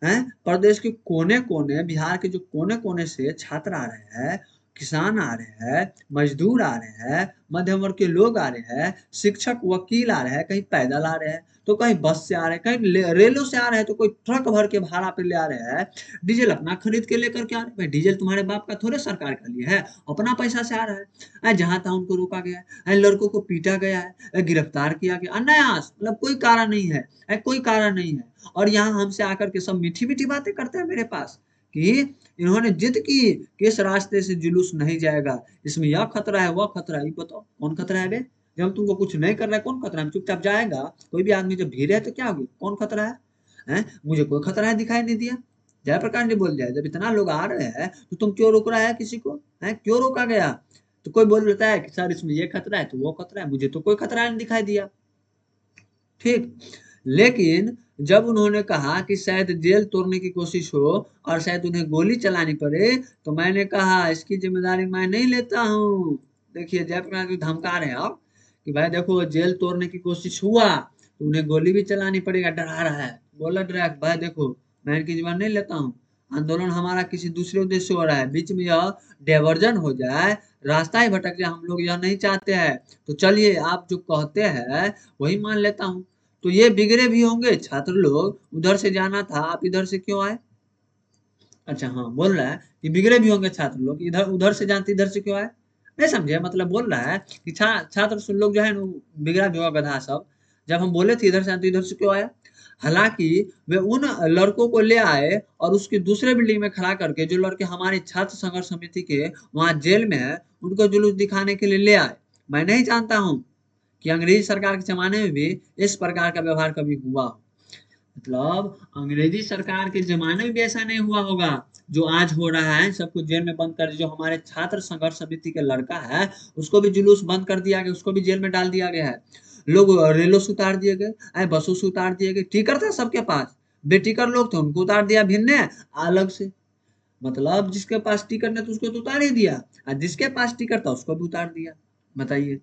Speaker 1: हैं, प्रदेश के कोने कोने, बिहार के जो कोने कोने से छात्र आ रहे हैं, किसान आ रहे हैं, मजदूर आ रहे हैं, मध्यम वर्ग के लोग आ रहे हैं, शिक्षक वकील आ रहे हैं, कहीं पैदल आ रहे हैं तो कहीं बस से आ रहे हैं, कहीं रेलों से आ रहे हैं, तो कोई ट्रक भर के भाड़ा पे ले आ रहे हैं। डीजल अपना खरीद के लेकर के आ रहे हैं। भाई डीजल तुम्हारे बाप का थोड़े सरकार का लिए है, अपना पैसा से आ रहा है। जहां तहां उनको रोका गया है, लड़कों को पीटा गया है, गिरफ्तार किया गया, अनायास, मतलब कोई कारण नहीं है, कोई कारण नहीं है। और यहाँ हमसे आकर के सब मीठी मीठी बातें करते हैं मेरे पास कि इन्होंने जिद की कि इस रास्ते से जुलूस नहीं जाएगा, इसमें यह खतरा है वह खतरा है। ये बताओ कौन खतरा है बे? जब हम तुमको कुछ नहीं कर रहा है कौन खतरा है? चुपचाप जाएगा कोई भी आदमी, जब भीड़ है तो क्या होगी, कौन खतरा है? हैं, मुझे कोई खतरा है दिखाई नहीं दिया। जयप्रकाश जी बोल जाए जब इतना लोग आ रहे हैं तो तुम क्यों रोक रहा है किसी को, है क्यों रोका गया? तो कोई बोल देता है कि सर इसमें ये खतरा है तो वो खतरा है, मुझे तो कोई खतरा नहीं दिखाई दिया। ठीक। लेकिन जब उन्होंने कहा कि शायद जेल तोड़ने की कोशिश हो और शायद उन्हें गोली चलानी पड़े, तो मैंने कहा इसकी जिम्मेदारी मैं नहीं लेता हूँ। देखिए जयप्रकाश जी धमका रहे हैं अब कि भाई देखो जेल तोड़ने की कोशिश हुआ तो उन्हें गोली भी चलानी पड़ेगा, डरा रहा है। बोला डरा भाई देखो मैं इनकी जिम्मेदारी नहीं लेता हूँ, आंदोलन हमारा किसी दूसरे उद्देश्य से हो रहा है, बीच में यह डायवर्जन हो जाए, रास्ता ही भटक जाए, हम लोग यह नहीं चाहते हैं। तो चलिए आप जो कहते हैं वही मान लेता हूँ। तो ये बिगड़े भी होंगे छात्र लोग, उधर से जाना था आप इधर से क्यों आए? अच्छा हाँ, बोल रहा है कि बिगड़े भी होंगे छात्र लोग, इधर उधर से जानते इधर से क्यों आए? नहीं समझे, मतलब बोल रहा है कि छात्र लोग जो है ना बिगड़ा भी होगा गधा सब, जब हम बोले थे इधर से आते इधर से क्यों आया? हालांकि वे उन लड़कों को ले आए और उसकी दूसरे बिल्डिंग में खड़ा करके, जो लड़के हमारे छात्र संघर्ष समिति के वहां जेल में है, उनको जुलूस दिखाने के लिए ले आए। मैं नहीं जानता हूँ कि अंग्रेजी सरकार के जमाने में भी इस प्रकार का व्यवहार कभी हुआ हो। मतलब अंग्रेजी सरकार के जमाने में भी ऐसा नहीं हुआ होगा जो आज हो रहा है, सबको जेल में बंद कर, जो हमारे छात्र संघर्ष समिति का लड़का है उसको भी जुलूस बंद कर दिया गया, उसको भी जेल में डाल दिया गया है। लोग रेलों से उतार दिए गए, बसों से उतार दिए गए, टिकट था सबके पास, बेटिकर लोग थे उनको उतार दिया भिन्न अलग से। मतलब जिसके पास टिकट नहीं था उसको तो उतार ही दिया, और जिसके पास टिकट था उसको भी उतार दिया। बताइए।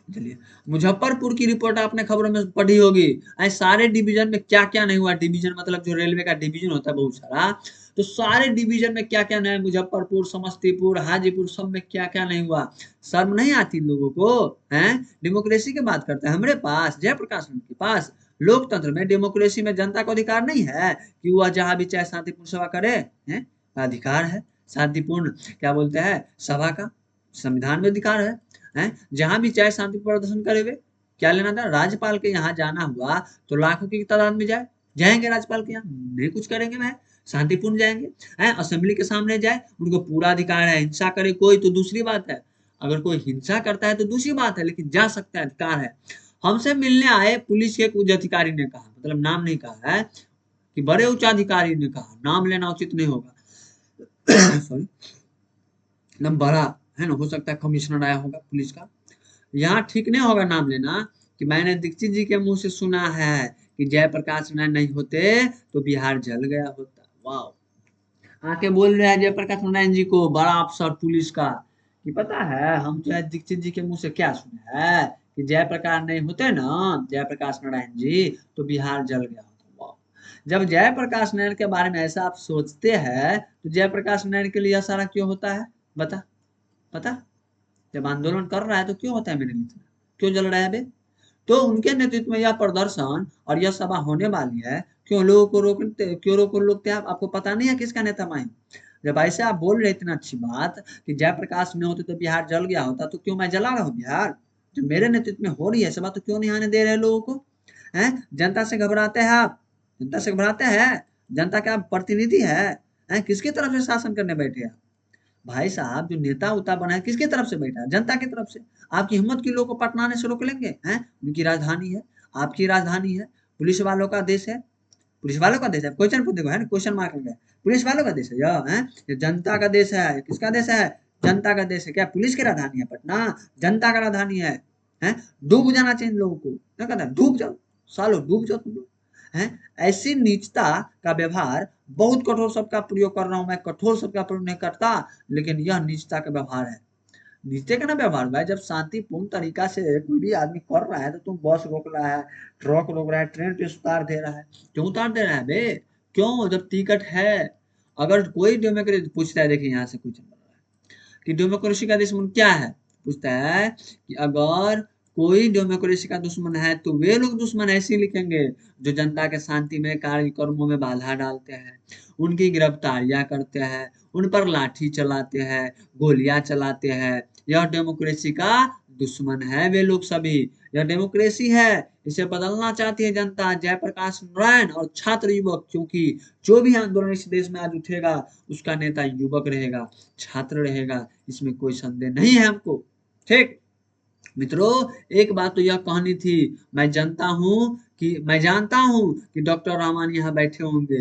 Speaker 1: चलिए, मुजफ्फरपुर की रिपोर्ट आपने खबरों में पढ़ी होगी। ऐसे सारे डिवीजन में क्या क्या नहीं हुआ, डिवीजन मतलब जो रेलवे का डिवीजन होता है बहुत सारा, तो सारे डिवीजन में क्या क्या नहीं, मुजफ्फरपुर, समस्तीपुर, हाजीपुर, सब में क्या क्या नहीं हुआ। शर्म नहीं आती लोगों को? हैं, डेमोक्रेसी की बात करते हैं हमारे पास, जयप्रकाश के पास। लोकतंत्र में, डेमोक्रेसी में जनता को अधिकार नहीं है कि वह जहां भी चाहे शांतिपूर्ण सभा करे? हैं, अधिकार है शांतिपूर्ण, क्या बोलते हैं, सभा का, संविधान में अधिकार है। जहां भी चाहे शांति प्रदर्शन करे हुए, क्या लेना था? राज्यपाल के यहाँ जाना हुआ तो लाखों की तादाद में जाएंगे राज्यपाल के यहाँ, नहीं कुछ करेंगे भाई, शांतिपूर्ण जाएंगे। हैं, असेंबली के सामने जाए, उनको पूरा अधिकार है। हिंसा करे कोई तो दूसरी बात है, अगर कोई हिंसा करता है तो दूसरी बात है, लेकिन जा सकता है, अधिकार है। हमसे मिलने आए पुलिस के एक उच्च अधिकारी ने कहा, मतलब नाम नहीं कहा है, कि बड़े उच्च अधिकारी ने कहा, नाम लेना उचित नहीं होगा। सॉरी, एकदम बड़ा है ना, हो सकता है कमिश्नर आया होगा पुलिस का, यहाँ ठीक नहीं होगा नाम लेना। कि मैंने दीक्षित जी के मुंह से सुना है कि जयप्रकाश नारायण नहीं होते तो बिहार जल गया होता। वाह, आके बोल रहे हैं जयप्रकाश नारायण जी को, बड़ा अफसर पुलिस का, कि पता है हम जो है दीक्षित जी के मुंह से क्या सुने है कि जयप्रकाश नहीं होते ना, जयप्रकाश नारायण जी, तो बिहार जल गया होता। वाह, जब जयप्रकाश नारायण के बारे में ऐसा आप सोचते हैं तो जयप्रकाश नारायण के लिए यह सारा क्यों होता है? बता, पता, जब आंदोलन कर रहा है तो क्यों होता है मेरे मित्र, क्यों जल रहा है बे? तो उनके नेतृत्व में यह प्रदर्शन और यह सभा होने वाली है, क्यों लोगों को रोकते, क्यों रोकते आप? आपको पता नहीं है किसका नेता मैं हूँ? जब ऐसे आप बोल रहे इतना अच्छी बात कि जयप्रकाश नहीं होते तो बिहार जल गया होता, तो क्यों मैं जला रहा हूँ बिहार? जो मेरे नेतृत्व में हो रही है सभा तो क्यों नहीं आने दे रहे लोगों को? हैं? जनता से घबराते हैं आप, जनता से घबराते हैं, जनता का आप प्रतिनिधि है, किसकी तरफ से शासन करने बैठे आप? भाई साहब जो नेता उता बना है किसकी तरफ से बैठा है? जनता की तरफ से। आपकी हिम्मत की लोगों को पटना आने से रोक लेंगे? हैं? उनकी राजधानी है, आपकी राजधानी है, पुलिस वालों का देश है, पुलिस वालों का देश है। क्वेश्चन पूछ देखो, है ना, क्वेश्चन मार्क लगा है। पुलिस वालों का देश है यह, है ये जनता का देश है। किसका देश है? जनता का देश है। क्या पुलिस की राजधानी है पटना? जनता का राजधानी है? डूब जाना चाहिए इन लोगों को। क्या कहता है? डूब जाओ सालो, डूब जाओ तुम लोग। है ऐसी नीचता का व्यवहार, बहुत कठोर शब्द का प्रयोग कर रहा हूं मैं, कठोर शब्द का प्रयोग नहीं करता, लेकिन यह नीचता का व्यवहार है। नीचे का ना व्यवहार भाई, जब शांतिपूर्ण तरीका से कोई भी आदमी कर रहा है तो तुम बस रोक रहा है, ट्रक रोक रहा है, ट्रेन पे उतार दे रहा है। क्यों उतार दे रहा है बे? क्यों? जब टिकट है। अगर कोई डेमोक्रेसी पूछता है, देखिए यहाँ से क्वेश्चन बन रहा है कि डेमोक्रेसी का दुश्मन क्या है, पूछता है कि अगर कोई डेमोक्रेसी का दुश्मन है तो वे लोग दुश्मन ऐसे लिखेंगे जो जनता के शांतिमय कार्यक्रमों में बाधा डालते हैं, उनकी गिरफ्तारियां करते हैं, उन पर लाठी चलाते हैं, गोलियां चलाते हैं। यह डेमोक्रेसी का दुश्मन है वे लोग सभी। यह डेमोक्रेसी है, इसे बदलना चाहती है जनता। जयप्रकाश नारायण और छात्र युवक, क्योंकि जो भी आंदोलन इस देश में आज उठेगा उसका नेता युवक रहेगा, छात्र रहेगा, इसमें कोई संदेह नहीं है हमको। ठीक मित्रों, एक बात तो यह कहनी थी, मैं जानता हूं कि डॉक्टर रहमान यहाँ बैठे होंगे।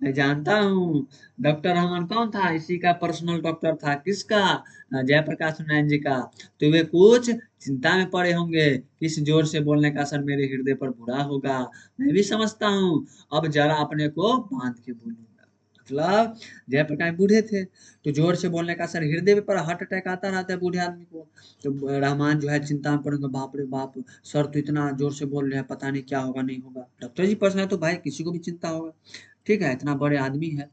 Speaker 1: मैं जानता हूँ डॉक्टर रहमान कौन था, इसी का पर्सनल डॉक्टर था। किसका? जयप्रकाश नारायण जी का। तो वे कुछ चिंता में पड़े होंगे, किस जोर से बोलने का असर मेरे हृदय पर बुरा होगा। मैं भी समझता हूँ, अब जरा अपने को बांध के बोलूंगा। मतलब जयप्रकाश बूढ़े थे तो जोर से बोलने का असर हृदय पर, हार्ट अटैक आता रहता है बूढ़े आदमी को। तो रहमान जो है चिंता में पड़ेंगे, बाप रे बाप, सर तो इतना जोर से बोल रहे हैं, पता नहीं क्या होगा नहीं होगा। डॉक्टर जी पर्सन है तो भाई किसी को भी चिंता होगा। ठीक है, इतना बड़े आदमी है।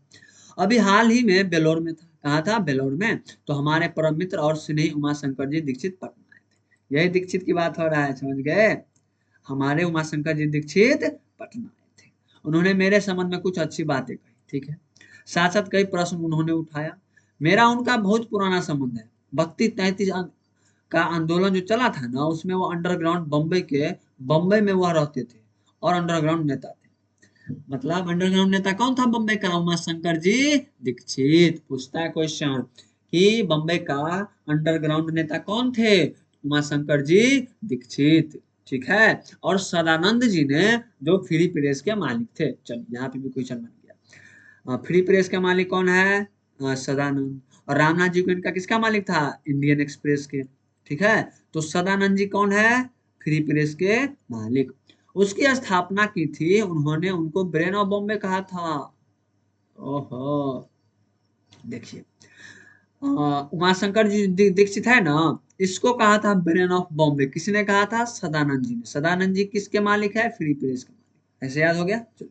Speaker 1: अभी हाल ही में बेलोर में था। कहा था? बेलोर में। तो हमारे परम मित्र और स्नेही उमा शंकर जी दीक्षित पटना आए थे। यही दीक्षित की बात हो रहा है, समझ गए? हमारे उमा शंकर जी दीक्षित पटना आए थे। उन्होंने मेरे संबंध में कुछ अच्छी बातें कही। ठीक है, साथ साथ कई प्रश्न उन्होंने उठाया। मेरा उनका बहुत पुराना संबंध है। भक्ति 33 का आंदोलन जो चला था ना, उसमें वो अंडरग्राउंड बम्बई में वह रहते थे और अंडरग्राउंड नेता थे। मतलब अंडरग्राउंड नेता कौन था बम्बई का? उमा शंकर जी दीक्षित। पूछता है क्वेश्चन कि बम्बई का अंडरग्राउंड नेता कौन थे? उमा शंकर जी दीक्षित। ठीक है, और सदानंद जी ने जो फ्री प्रेस के मालिक थे। चलिए यहाँ पे भी क्वेश्चन बन गया। फ्री प्रेस के मालिक कौन है? सदानंद। और रामनाथ जी को इनका किसका मालिक था? इंडियन एक्सप्रेस के। ठीक है, तो सदानंद जी कौन है? फ्री प्रेस के मालिक। उसकी स्थापना की थी उन्होंने, उनको ब्रेन ऑफ बॉम्बे कहा था। ओहो, देखिए उमाशंकर जी दीक्षित है ना, इसको कहा था ब्रेन ऑफ बॉम्बे। किसने कहा था? सदानंद जी ने। सदानंद जी किसके मालिक है? फ्री प्रेस के मालिक। ऐसे याद हो गया? चलो,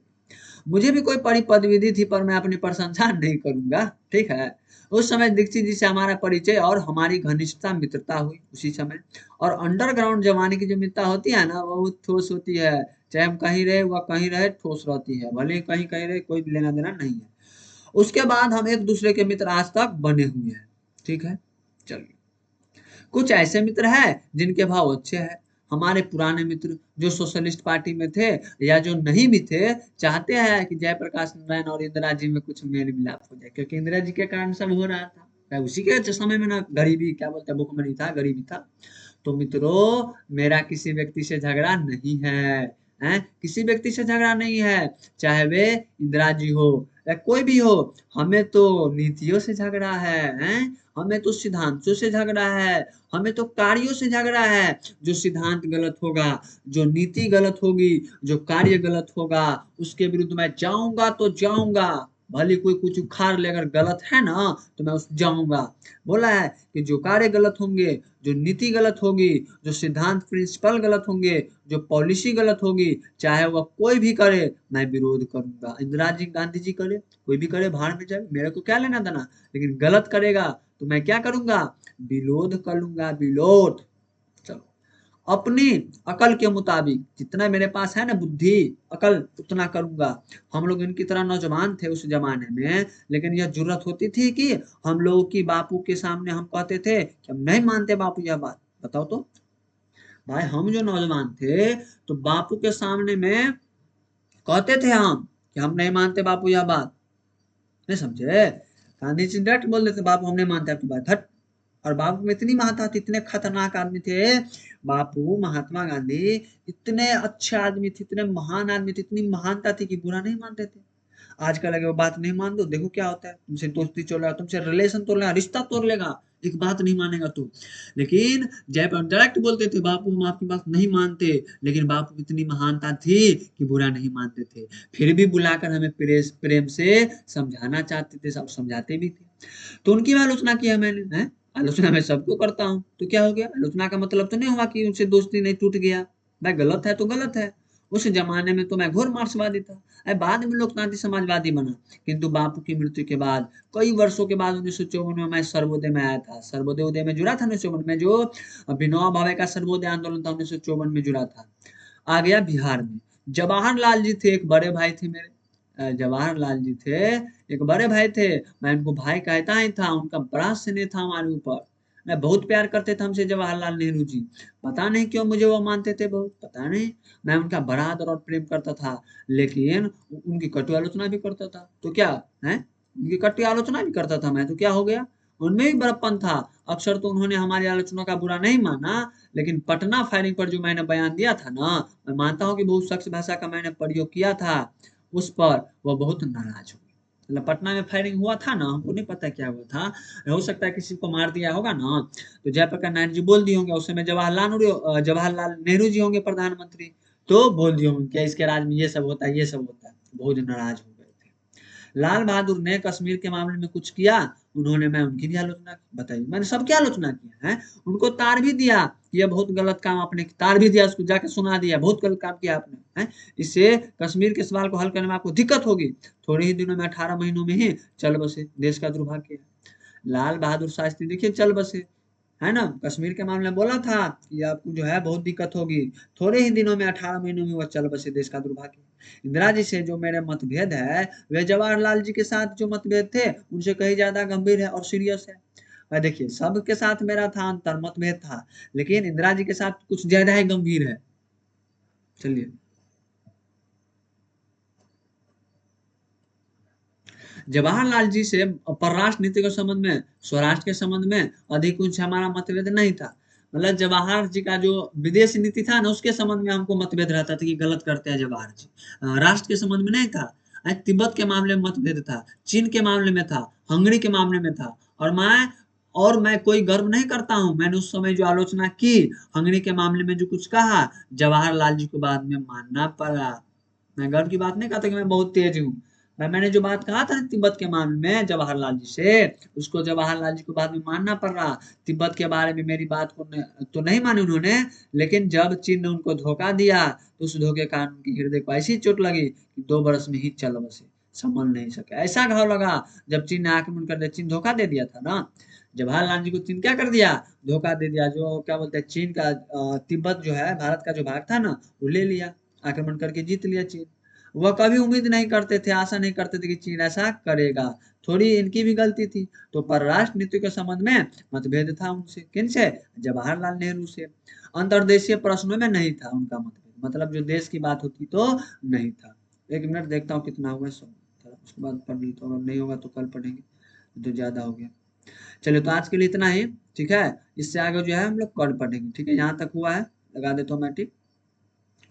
Speaker 1: मुझे भी कोई बड़ी पदविधि थी पर मैं अपनी प्रशंसा नहीं करूंगा। ठीक है, उस समय दीक्षित जी से हमारा परिचय और हमारी घनिष्ठता मित्रता हुई उसी समय। और अंडरग्राउंड जमाने की जो मित्रता होती है ना, वो बहुत ठोस होती है। चाहे हम कहीं रहे वह कहीं रहे, ठोस रहती है। भले ही कहीं कहीं रहे, कोई लेना देना नहीं है। उसके बाद हम एक दूसरे के मित्र आज तक बने हुए हैं। ठीक है, चलिए, कुछ ऐसे मित्र हैं जिनके भाव अच्छे हैं। हमारे पुराने मित्र जो सोशलिस्ट पार्टी में थे या जो नहीं भी थे, चाहते हैं कि जयप्रकाश नारायण और इंदिरा जी में कुछ मेल मिलाप हो जाए, क्योंकि इंदिरा जी के कारण सब हो रहा था। उसी के समय में ना गरीबी, क्या बोलते हैं, भुखमरी था, गरीबी था। तो मित्रों, मेरा किसी व्यक्ति से झगड़ा नहीं है, किसी व्यक्ति से झगड़ा नहीं है, चाहे वे इंदिरा जी हो या कोई भी हो। हमें तो नीतियों से झगड़ा है, हमें तो सिद्धांतों से झगड़ा है, हमें तो कार्यों से झगड़ा है। जो सिद्धांत गलत होगा, जो नीति गलत होगी, जो कार्य गलत होगा, उसके विरुद्ध मैं जाऊंगा तो जाऊंगा। भले कोई कुछ उखाड़ ले, अगर गलत है ना तो मैं उस जाऊंगा। बोला है कि जो कार्य गलत होंगे, जो नीति गलत होगी, जो सिद्धांत प्रिंसिपल गलत होंगे, जो पॉलिसी गलत होगी, चाहे वह कोई भी करे, मैं विरोध करूंगा। इंदिरा जी, गांधी जी करे, कोई भी करे, भाड़ में जाए, मेरे को क्या लेना देना। लेकिन गलत करेगा तो मैं क्या करूंगा? विरोध कर लूंगा, विरोध। चलो, अपनी अकल के मुताबिक जितना मेरे पास है ना बुद्धि, अकल, उतना करूंगा। हम लोग इनकी तरह नौजवान थे उस जमाने में, लेकिन यह जरूरत होती थी कि हम लोगों की बापू के सामने हम कहते थे कि हम नहीं मानते बापू यह बात। बताओ तो, भाई हम जो नौजवान थे तो बापू के सामने में कहते थे हम कि हम नहीं मानते बापू यह बात, नहीं समझे। गांधी जी डायरेक्ट बोल देते बापू हम नहीं मानते आपकी बात, हट। और बापू में इतनी महत्ता थी, इतने खतरनाक आदमी थे बापू महात्मा गांधी, इतने अच्छे आदमी थे, इतने महान आदमी थे, इतनी महानता थी कि बुरा नहीं मानते थे। आजकल अगर वो बात नहीं मान दो, देखो क्या होता है, तुमसे दोस्ती तोड़ लेगा, तुमसे रिलेशन तोड़ लेगा, रिश्ता तोड़ लेगा, एक बात नहीं मानेगा तो। लेकिन जयप्रकाश डायरेक्ट बोलते थे बापू हम आपकी बात नहीं मानते, लेकिन बापू की इतनी महानता थी कि बुरा नहीं मानते थे, फिर भी बुलाकर हमें प्रेम से समझाना चाहते थे, सब समझाते भी थे। तो उनकी मैं आलोचना किया मैंने, है आलोचना मैं सबको करता हूँ, तो क्या हो गया, आलोचना का मतलब तो नहीं हुआ कि उनसे दोस्ती नहीं टूट गया। भाई गलत है तो गलत है। उस जमाने में तो मैं घोर मार्क्सवादी था, बाद में लोकतांत्रिक समाजवादी बना। किंतु बापू की मृत्यु के बाद कई वर्षों के बाद 1954 में मैं सर्वोदय में आया था, सर्वोदय उदय में जुड़ा था 1954 में, जो विनोबा भावे का सर्वोदय आंदोलन था 1954 में जुड़ा था। आ गया बिहार में, जवाहरलाल जी थे, एक बड़े भाई थे मेरे, जवाहरलाल जी थे, एक बड़े भाई थे, मैं उनको भाई कहता ही था, उनका बड़ा स्नेह था हमारे ऊपर, मैं बहुत प्यार करते थे हमसे जवाहरलाल नेहरू जी। पता नहीं क्यों मुझे वो मानते थे बहुत, पता नहीं, मैं उनका बड़ा आदर और प्रेम करता था, लेकिन उनकी कटु आलोचना भी करता था, तो क्या है, उनकी कटु आलोचना भी करता था मैं, तो क्या हो गया, उनमें भी बड़प्पन था। अक्सर तो उन्होंने हमारी आलोचना का बुरा नहीं माना, लेकिन पटना फायरिंग पर जो मैंने बयान दिया था ना, मैं मानता हूँ कि बहुत सख्त भाषा का मैंने प्रयोग किया था, उस पर वो बहुत नाराज हुए। मतलब पटना में फायरिंग हुआ था ना, हमको नहीं पता क्या हुआ था, हो सकता है किसी को मार दिया होगा ना, तो जयप्रकाश नारायण जी बोल दिए होंगे, उस समय जवाहरलाल नेहरू जी होंगे प्रधानमंत्री, तो बोल दिए होंगे क्या इसके राज में ये सब होता है, ये सब होता है, बहुत नाराज हो गए थे। लाल बहादुर ने कश्मीर के मामले में कुछ किया, उन्होंने, मैं उनकी भी आलोचना की, बताइए मैंने सबकी आलोचना की है, उनको तार भी दिया, ये बहुत गलत काम आपने, तार भी दिया उसको, जाके सुना दिया बहुत गलत काम किया आपने, है इससे कश्मीर के सवाल को हल करने में आपको दिक्कत होगी, थोड़े ही दिनों में 18 महीनों में ही चल बसे, देश का दुर्भाग्य है। लाल बहादुर शास्त्री देखिए चल बसे, है ना, कश्मीर के मामले में बोला था कि आपको जो है बहुत दिक्कत होगी, थोड़े ही दिनों में 18 महीनों में वो चल बसे, देश का दुर्भाग्य। इंदिरा जी से जो मेरे मतभेद है, वे जवाहरलाल जी के साथ जो मतभेद थे उनसे कहीं ज्यादा गंभीर है और सीरियस है। देखिए सबके साथ मेरा था अंतर मतभेद था, लेकिन इंदिरा जी के साथ कुछ ज्यादा ही गंभीर है। चलिए, जवाहरलाल जी से परराष्ट्र नीति के संबंध में, स्वराष्ट्र के संबंध में अधिक कुछ हमारा मतभेद नहीं था। मतलब जवाहर जी का जो विदेश नीति था ना, उसके संबंध में हमको मतभेद रहता था कि गलत करते हैं जवाहर जी, राष्ट्र के संबंध में नहीं था। तिब्बत के मामले में मतभेद था, चीन के मामले में था, हंगरी के मामले में था। और मैं कोई गर्व नहीं करता हूं, मैंने उस समय जो आलोचना की, हंगरी के मामले में जो कुछ कहा, जवाहरलाल जी को बाद में मानना पड़ा। मैं गर्व की बात नहीं कहता कि मैं बहुत तेज हूँ। मैंने जो बात कहा था तिब्बत के मामले में जवाहरलाल जी से, उसको जवाहरलाल जी को बाद में मानना पड़ रहा। तिब्बत के बारे में मेरी बात को तो नहीं मानी उन्होंने, लेकिन जब चीन ने उनको धोखा दिया, तो उस धोखे का उनके हृदय को ऐसी चोट लगी कि 2 बरस में ही चल बसे, संभल नहीं सके, ऐसा घाव लगा। जब चीन ने आक्रमण कर दिया, चीन धोखा दे दिया था ना, जवाहरलाल जी को चीन क्या कर दिया, धोखा दे दिया, जो क्या बोलते हैं चीन का, तिब्बत जो है भारत का जो भाग था ना, वो ले लिया, आक्रमण करके जीत लिया चीन। वह कभी उम्मीद नहीं करते थे, आशा नहीं करते थे कि चीन ऐसा करेगा, थोड़ी इनकी भी गलती थी। तो परराष्ट्र नीति के संबंध में मतभेद था उनसे, किनसे, जवाहरलाल नेहरू से। अंतर्देशीय प्रश्नों में नहीं था उनका मतभेद, मतलब जो देश की बात होती तो नहीं था। 1 मिनट देखता हूँ कितना हुआ, 100, उसके बाद पढ़ लेता हूँ, अगर नहीं होगा तो कल पढ़ेंगे, तो ज्यादा हो गया। चलिए तो आज के लिए इतना ही, ठीक है, इससे आगे जो है हम लोग कल पढ़ेंगे, ठीक है, यहाँ तक हुआ है, लगा देता हूँ मैं टिक,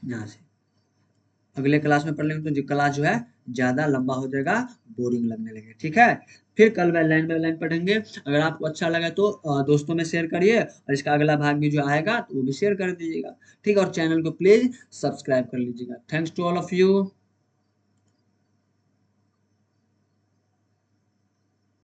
Speaker 1: यहाँ से अगले क्लास में पढ़ लेंगे, तो जो क्लास जो है ज्यादा लंबा हो जाएगा, बोरिंग लगने लगे, ठीक है। फिर कल बाय लाइन पढ़ेंगे। अगर आपको अच्छा लगा तो दोस्तों में शेयर करिए, और इसका अगला भाग भी जो आएगा तो वो भी शेयर कर दीजिएगा, ठीक है, और चैनल को प्लीज सब्सक्राइब कर लीजिएगा। Thanks to all of you.